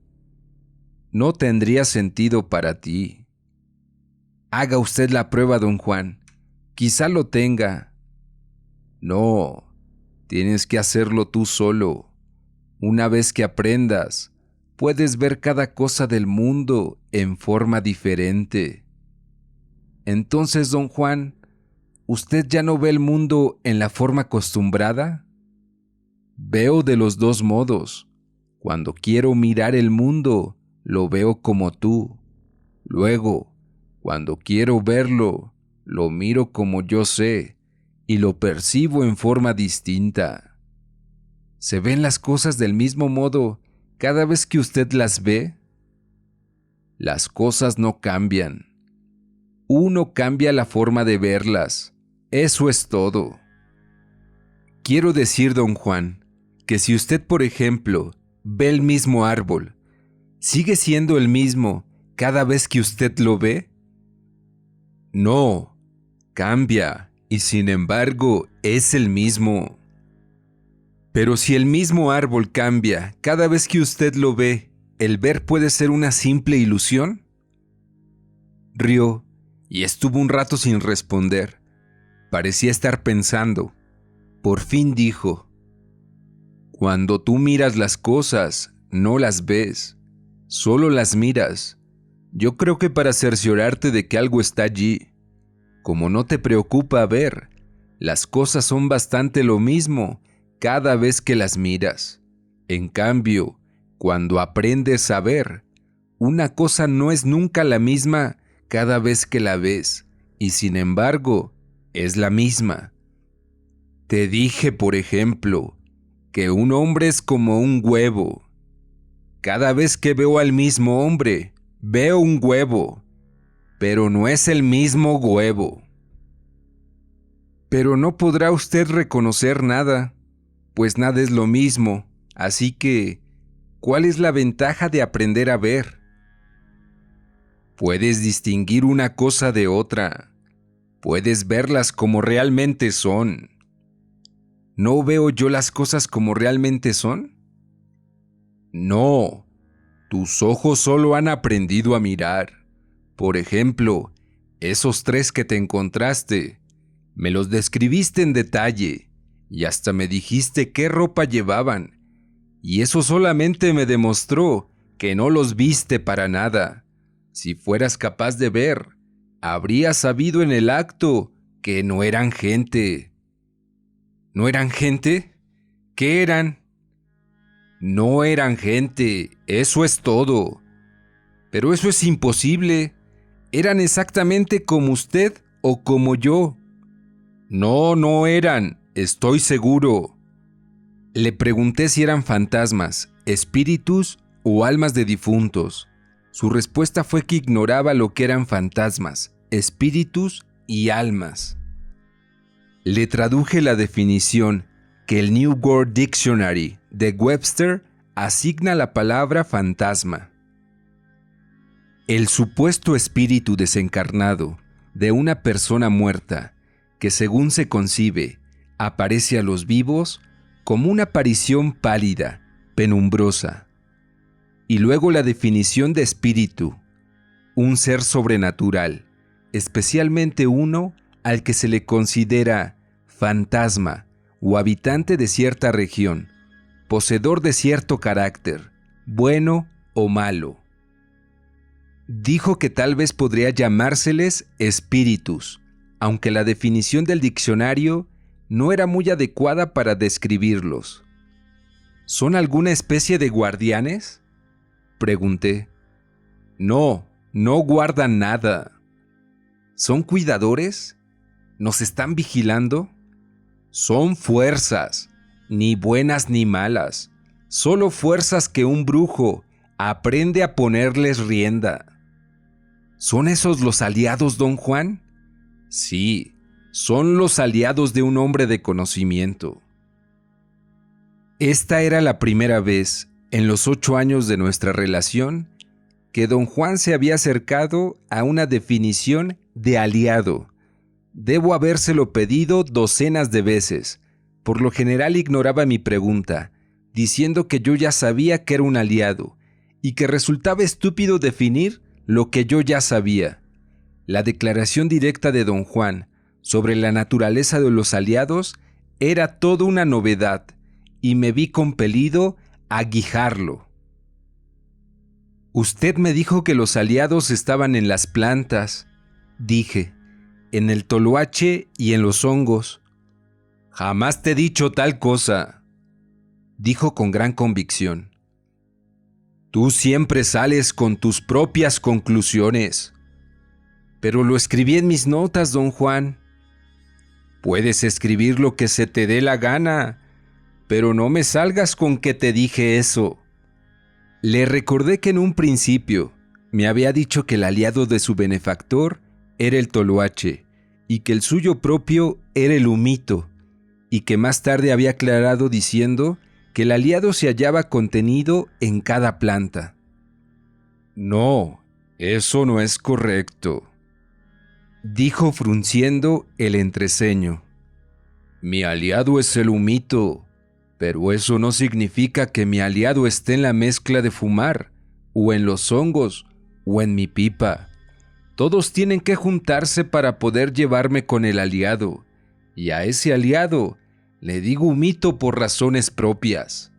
no tendría sentido para ti. Haga usted la prueba, don Juan. Quizá lo tenga. No, tienes que hacerlo tú solo. Una vez que aprendas, puedes ver cada cosa del mundo en forma diferente. Entonces, don Juan, ¿usted ya no ve el mundo en la forma acostumbrada? Veo de los dos modos. Cuando quiero mirar el mundo, lo veo como tú. Luego, cuando quiero verlo, lo miro como yo sé y lo percibo en forma distinta. ¿Se ven las cosas del mismo modo cada vez que usted las ve? Las cosas no cambian. Uno cambia la forma de verlas. Eso es todo. Quiero decir, don Juan, que si usted, por ejemplo, ve el mismo árbol, ¿sigue siendo el mismo cada vez que usted lo ve? No, cambia y sin embargo es el mismo. Pero si el mismo árbol cambia cada vez que usted lo ve, ¿el ver puede ser una simple ilusión? Rió y estuvo un rato sin responder. Parecía estar pensando. Por fin dijo: Cuando tú miras las cosas, no las ves, solo las miras. Yo creo que para cerciorarte de que algo está allí. Como no te preocupa ver, las cosas son bastante lo mismo cada vez que las miras. En cambio, cuando aprendes a ver, una cosa no es nunca la misma cada vez que la ves, y sin embargo, es la misma. Te dije, por ejemplo, que un hombre es como un huevo. Cada vez que veo al mismo hombre, veo un huevo, pero no es el mismo huevo. Pero no podrá usted reconocer nada, pues nada es lo mismo, así que, ¿cuál es la ventaja de aprender a ver? Puedes distinguir una cosa de otra, puedes verlas como realmente son. ¿No veo yo las cosas como realmente son? No, tus ojos solo han aprendido a mirar. Por ejemplo, esos 3 que te encontraste, me los describiste en detalle y hasta me dijiste qué ropa llevaban, y eso solamente me demostró que no los viste para nada. Si fueras capaz de ver, habrías sabido en el acto que no eran gente. ¿No eran gente? ¿Qué eran? No eran gente, eso es todo. Pero eso es imposible. Eran exactamente como usted o como yo. No, no eran, estoy seguro. Le pregunté si eran fantasmas, espíritus o almas de difuntos. Su respuesta fue que ignoraba lo que eran fantasmas, espíritus y almas. Le traduje la definición que el New World Dictionary de Webster asigna a la palabra fantasma. El supuesto espíritu desencarnado de una persona muerta que, según se concibe, aparece a los vivos como una aparición pálida, penumbrosa. Y luego la definición de espíritu, un ser sobrenatural, especialmente uno al que se le considera fantasma o habitante de cierta región, poseedor de cierto carácter, bueno o malo. Dijo que tal vez podría llamárseles espíritus, aunque la definición del diccionario no era muy adecuada para describirlos. ¿Son alguna especie de guardianes?, pregunté. No, no guardan nada. ¿Son cuidadores? ¿Nos están vigilando? Son fuerzas, ni buenas ni malas, solo fuerzas que un brujo aprende a ponerles rienda. ¿Son esos los aliados, don Juan? Sí, son los aliados de un hombre de conocimiento. Esta era la primera vez, en los 8 años de nuestra relación, que don Juan se había acercado a una definición de aliado. Debo habérselo pedido docenas de veces. Por lo general ignoraba mi pregunta, diciendo que yo ya sabía que era un aliado, y que resultaba estúpido definir lo que yo ya sabía. La declaración directa de don Juan sobre la naturaleza de los aliados era toda una novedad y me vi compelido a guijarlo. Usted me dijo que los aliados estaban en las plantas, dije, en el toloache y en los hongos. Jamás te he dicho tal cosa, dijo con gran convicción. Tú siempre sales con tus propias conclusiones. Pero lo escribí en mis notas, don Juan. Puedes escribir lo que se te dé la gana, pero no me salgas con que te dije eso. Le recordé que en un principio me había dicho que el aliado de su benefactor era el toloache y que el suyo propio era el humito, y que más tarde había aclarado diciendo que el aliado se hallaba contenido en cada planta. No, eso no es correcto, dijo frunciendo el entreceño. Mi aliado es el humito, pero eso no significa que mi aliado esté en la mezcla de fumar, o en los hongos, o en mi pipa. Todos tienen que juntarse para poder llevarme con el aliado, y a ese aliado le digo humito por razones propias.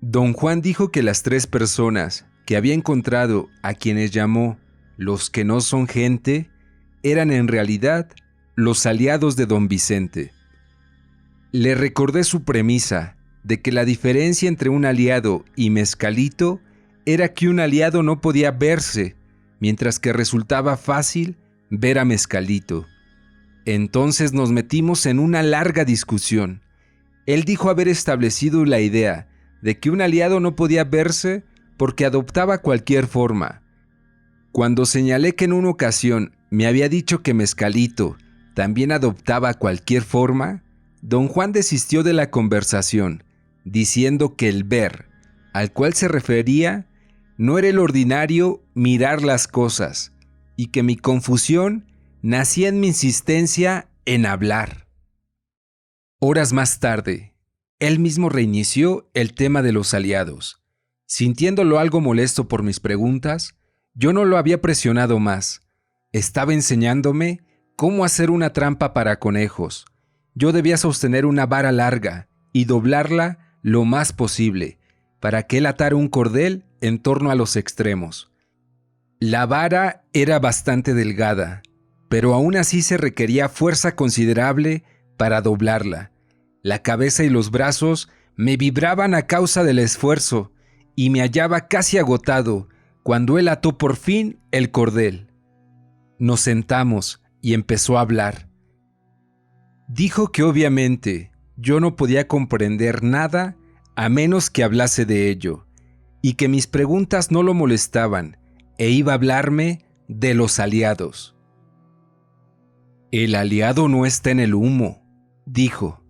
Don Juan dijo que las 3 personas que había encontrado, a quienes llamó los que no son gente, eran en realidad los aliados de don Vicente. Le recordé su premisa de que la diferencia entre un aliado y Mezcalito era que un aliado no podía verse, mientras que resultaba fácil ver a Mezcalito. Entonces nos metimos en una larga discusión. Él dijo haber establecido la idea de que un aliado no podía verse porque adoptaba cualquier forma. Cuando señalé que en una ocasión me había dicho que Mezcalito también adoptaba cualquier forma, don Juan desistió de la conversación, diciendo que el ver, al cual se refería, no era el ordinario mirar las cosas, y que mi confusión nacía en mi insistencia en hablar. Horas más tarde, él mismo reinició el tema de los aliados. Sintiéndolo algo molesto por mis preguntas, yo no lo había presionado más. Estaba enseñándome cómo hacer una trampa para conejos. Yo debía sostener una vara larga y doblarla lo más posible, para que él atara un cordel en torno a los extremos. La vara era bastante delgada, pero aún así se requería fuerza considerable para doblarla. La cabeza y los brazos me vibraban a causa del esfuerzo y me hallaba casi agotado cuando él ató por fin el cordel. Nos sentamos y empezó a hablar. Dijo que obviamente yo no podía comprender nada a menos que hablase de ello, y que mis preguntas no lo molestaban, e iba a hablarme de los aliados. El aliado no está en el humo, dijo.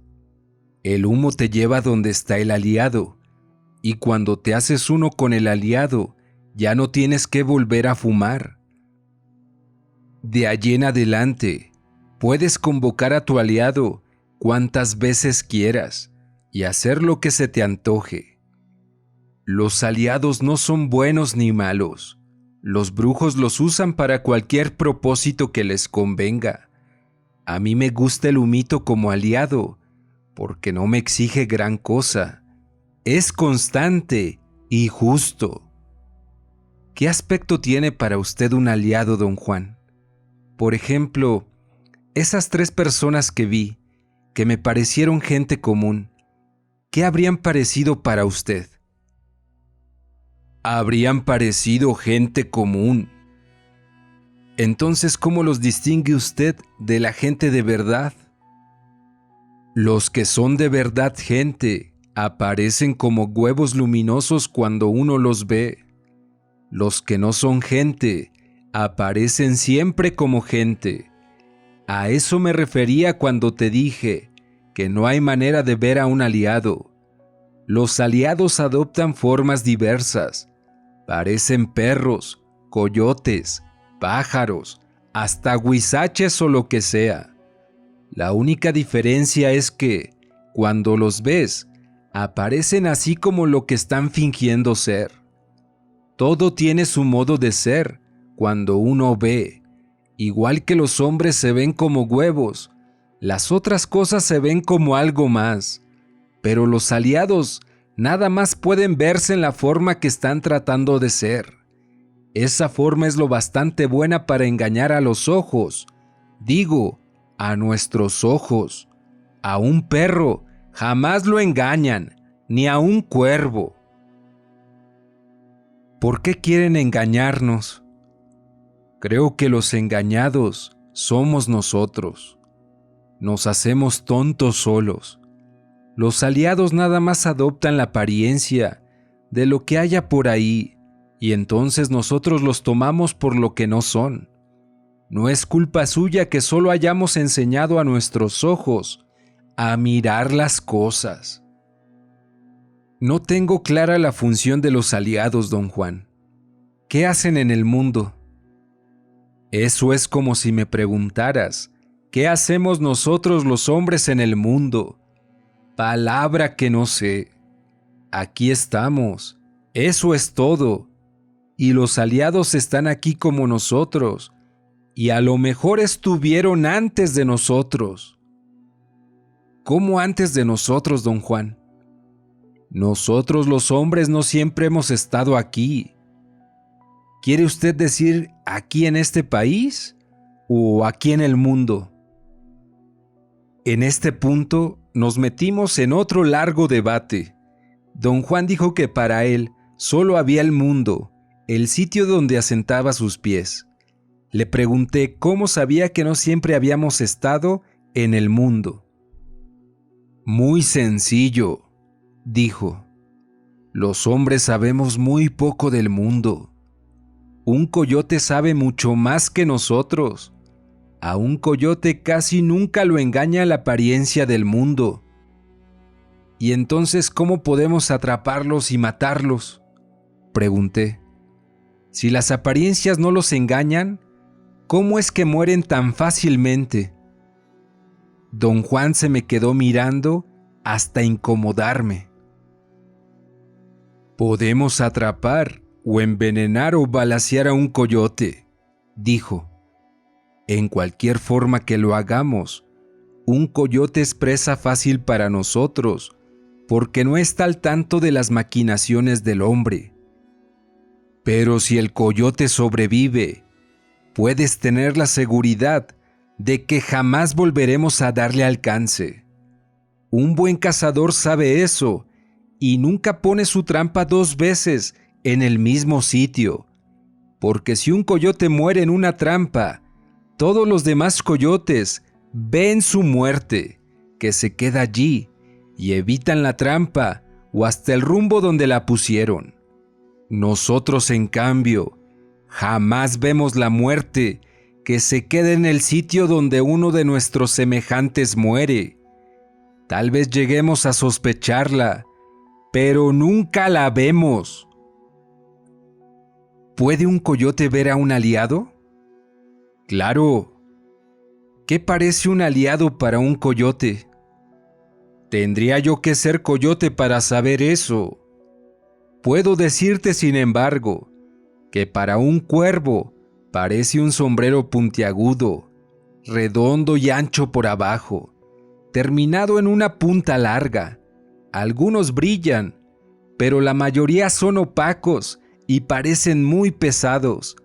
El humo te lleva donde está el aliado, y cuando te haces uno con el aliado, ya no tienes que volver a fumar. De allí en adelante, puedes convocar a tu aliado cuantas veces quieras y hacer lo que se te antoje. Los aliados no son buenos ni malos. Los brujos los usan para cualquier propósito que les convenga. A mí me gusta el humito como aliado, porque no me exige gran cosa. Es constante y justo. ¿Qué aspecto tiene para usted un aliado, don Juan? Por ejemplo, esas 3 personas que vi, que me parecieron gente común, ¿qué habrían parecido para usted? Habrían parecido gente común. Entonces, ¿cómo los distingue usted de la gente de verdad? Los que son de verdad gente aparecen como huevos luminosos cuando uno los ve. Los que no son gente aparecen siempre como gente. A eso me refería cuando te dije que no hay manera de ver a un aliado. Los aliados adoptan formas diversas. Parecen perros, coyotes, pájaros, hasta huizaches o lo que sea. La única diferencia es que, cuando los ves, aparecen así como lo que están fingiendo ser. Todo tiene su modo de ser cuando uno ve. Igual que los hombres se ven como huevos, las otras cosas se ven como algo más. Pero los aliados nada más pueden verse en la forma que están tratando de ser. Esa forma es lo bastante buena para engañar a los ojos. Digo, a nuestros ojos. A un perro jamás lo engañan, ni a un cuervo. ¿Por qué quieren engañarnos? Creo que los engañados somos nosotros. Nos hacemos tontos solos. Los aliados nada más adoptan la apariencia de lo que haya por ahí y entonces nosotros los tomamos por lo que no son. No es culpa suya que solo hayamos enseñado a nuestros ojos a mirar las cosas. No tengo clara la función de los aliados, don Juan. ¿Qué hacen en el mundo? Eso es como si me preguntaras, ¿qué hacemos nosotros los hombres en el mundo? Palabra que no sé. Aquí estamos. Eso es todo. Y los aliados están aquí como nosotros. Y a lo mejor estuvieron antes de nosotros. ¿Cómo antes de nosotros, don Juan? Nosotros los hombres no siempre hemos estado aquí. ¿Quiere usted decir aquí en este país o aquí en el mundo? En este punto nos metimos en otro largo debate. Don Juan dijo que para él solo había el mundo, el sitio donde asentaba sus pies. Le pregunté cómo sabía que no siempre habíamos estado en el mundo. Muy sencillo, dijo. Los hombres sabemos muy poco del mundo. Un coyote sabe mucho más que nosotros. A un coyote casi nunca lo engaña la apariencia del mundo. ¿Y entonces cómo podemos atraparlos y matarlos?, pregunté. Si las apariencias no los engañan, ¿cómo es que mueren tan fácilmente? Don Juan se me quedó mirando hasta incomodarme. Podemos atrapar o envenenar o balacear a un coyote, dijo. En cualquier forma que lo hagamos, un coyote es presa fácil para nosotros, porque no está al tanto de las maquinaciones del hombre. Pero si el coyote sobrevive, puedes tener la seguridad de que jamás volveremos a darle alcance. Un buen cazador sabe eso y nunca pone su trampa 2 veces en el mismo sitio, porque si un coyote muere en una trampa, todos los demás coyotes ven su muerte, que se queda allí, y evitan la trampa o hasta el rumbo donde la pusieron. Nosotros, en cambio, jamás vemos la muerte que se queda en el sitio donde uno de nuestros semejantes muere. Tal vez lleguemos a sospecharla, pero nunca la vemos. ¿Puede un coyote ver a un aliado? Claro. ¿Qué parece un aliado para un coyote? Tendría yo que ser coyote para saber eso. Puedo decirte, sin embargo, que para un cuervo parece un sombrero puntiagudo, redondo y ancho por abajo, terminado en una punta larga. Algunos brillan, pero la mayoría son opacos y parecen muy pesados.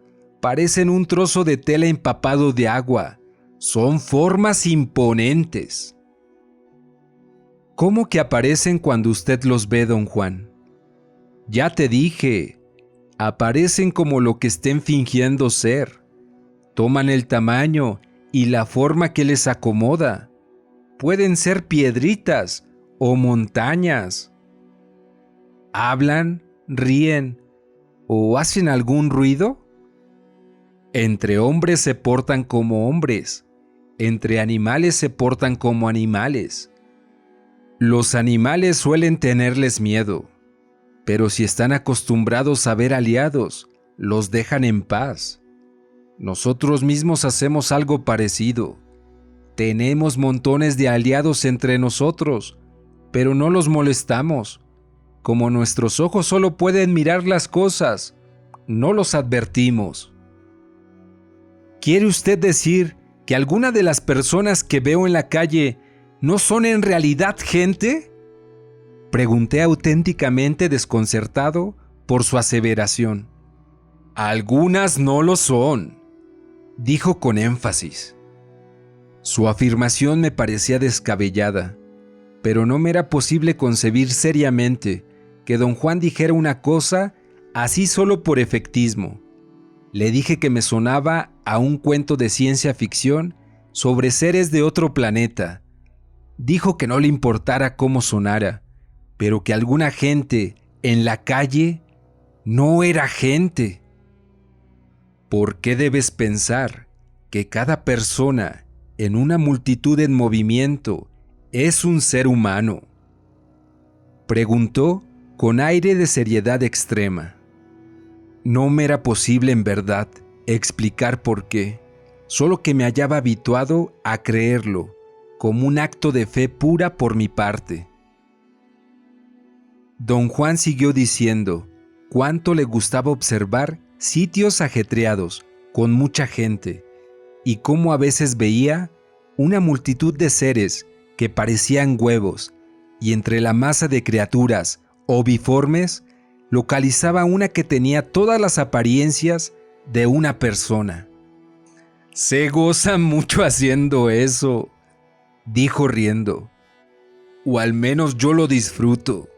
Parecen un trozo de tela empapado de agua. Son formas imponentes. ¿Cómo que aparecen cuando usted los ve, don Juan? Ya te dije, aparecen como lo que estén fingiendo ser. Toman el tamaño y la forma que les acomoda. Pueden ser piedritas o montañas. ¿Hablan, ríen o hacen algún ruido? Entre hombres se portan como hombres, entre animales se portan como animales. Los animales suelen tenerles miedo, pero si están acostumbrados a ver aliados, los dejan en paz. Nosotros mismos hacemos algo parecido. Tenemos montones de aliados entre nosotros, pero no los molestamos. Como nuestros ojos solo pueden mirar las cosas, no los advertimos. ¿Quiere usted decir que alguna de las personas que veo en la calle no son en realidad gente? Pregunté auténticamente desconcertado por su aseveración. Algunas no lo son, dijo con énfasis. Su afirmación me parecía descabellada, pero no me era posible concebir seriamente que don Juan dijera una cosa así solo por efectismo. Le dije que me sonaba a un cuento de ciencia ficción sobre seres de otro planeta. Dijo que no le importara cómo sonara, pero que alguna gente en la calle no era gente. ¿Por qué debes pensar que cada persona en una multitud en movimiento es un ser humano? Preguntó con aire de seriedad extrema. No me era posible en verdad explicar por qué, solo que me hallaba habituado a creerlo, como un acto de fe pura por mi parte. Don Juan siguió diciendo cuánto le gustaba observar sitios ajetreados, con mucha gente, y cómo a veces veía una multitud de seres que parecían huevos, y entre la masa de criaturas oviformes localizaba una que tenía todas las apariencias de una persona. Se goza mucho haciendo eso, dijo riendo, o al menos yo lo disfruto.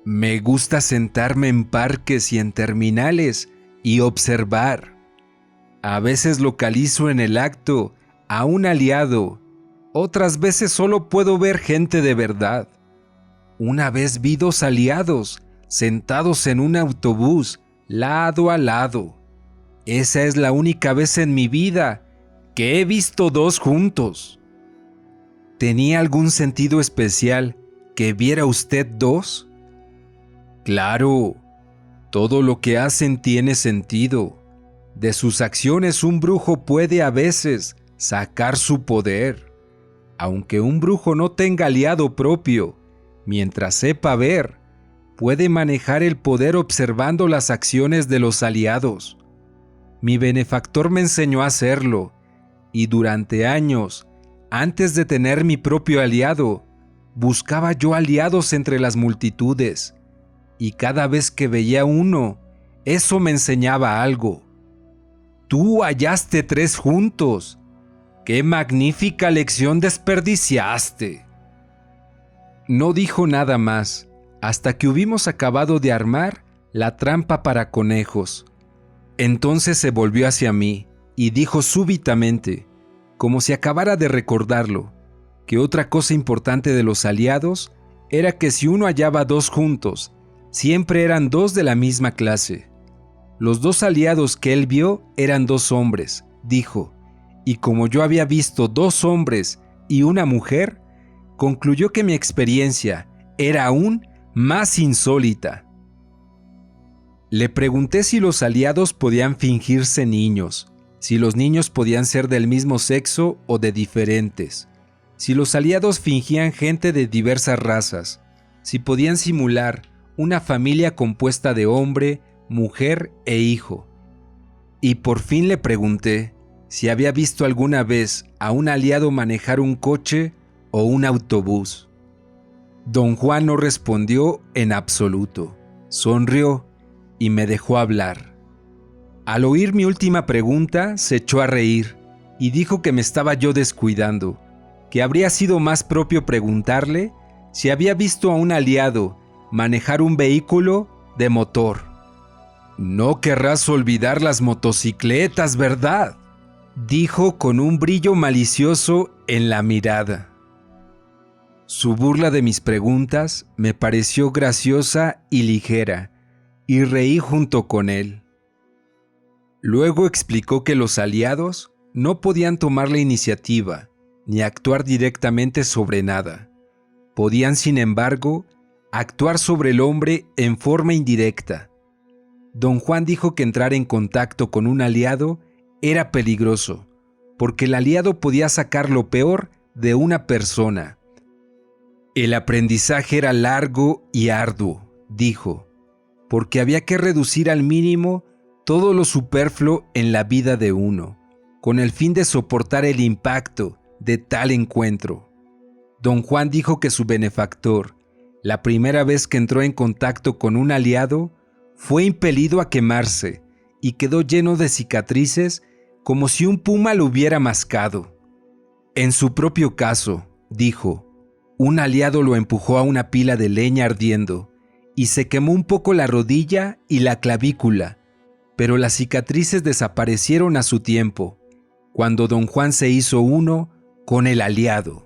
Me gusta sentarme en parques y en terminales y observar. A veces localizo en el acto a un aliado, otras veces solo puedo ver gente de verdad. Una vez vi 2 aliados sentados en un autobús, lado a lado. Esa es la única vez en mi vida que he visto 2 juntos. ¿Tenía algún sentido especial que viera usted 2? Claro, todo lo que hacen tiene sentido. De sus acciones un brujo puede a veces sacar su poder. Aunque un brujo no tenga aliado propio, mientras sepa ver, puede manejar el poder observando las acciones de los aliados. Mi benefactor me enseñó a hacerlo, y durante años, antes de tener mi propio aliado, buscaba yo aliados entre las multitudes, y cada vez que veía uno, eso me enseñaba algo. Tú hallaste 3 juntos. ¡Qué magnífica lección desperdiciaste! No dijo nada más, hasta que hubimos acabado de armar la trampa para conejos. Entonces se volvió hacia mí y dijo súbitamente, como si acabara de recordarlo, que otra cosa importante de los aliados era que si uno hallaba 2 juntos, siempre eran 2 de la misma clase. Los 2 aliados que él vio eran 2 hombres, dijo, y como yo había visto 2 hombres y una mujer, concluyó que mi experiencia era aún más insólita. Le pregunté si los aliados podían fingirse niños, si los niños podían ser del mismo sexo o de diferentes, si los aliados fingían gente de diversas razas, si podían simular una familia compuesta de hombre, mujer e hijo. Y por fin le pregunté si había visto alguna vez a un aliado manejar un coche o un autobús. Don Juan no respondió en absoluto. Sonrió y me dejó hablar. Al oír mi última pregunta, se echó a reír y dijo que me estaba yo descuidando, que habría sido más propio preguntarle si había visto a un aliado manejar un vehículo de motor. No querrás olvidar las motocicletas, ¿verdad?, dijo con un brillo malicioso en la mirada. Su burla de mis preguntas me pareció graciosa y ligera, y reí junto con él. Luego explicó que los aliados no podían tomar la iniciativa ni actuar directamente sobre nada. Podían, sin embargo, actuar sobre el hombre en forma indirecta. Don Juan dijo que entrar en contacto con un aliado era peligroso, porque el aliado podía sacar lo peor de una persona. El aprendizaje era largo y arduo, dijo, porque había que reducir al mínimo todo lo superfluo en la vida de uno, con el fin de soportar el impacto de tal encuentro. Don Juan dijo que su benefactor, la primera vez que entró en contacto con un aliado, fue impelido a quemarse y quedó lleno de cicatrices como si un puma lo hubiera mascado. En su propio caso, dijo, un aliado lo empujó a una pila de leña ardiendo y se quemó un poco la rodilla y la clavícula, pero las cicatrices desaparecieron a su tiempo, cuando don Juan se hizo uno con el aliado.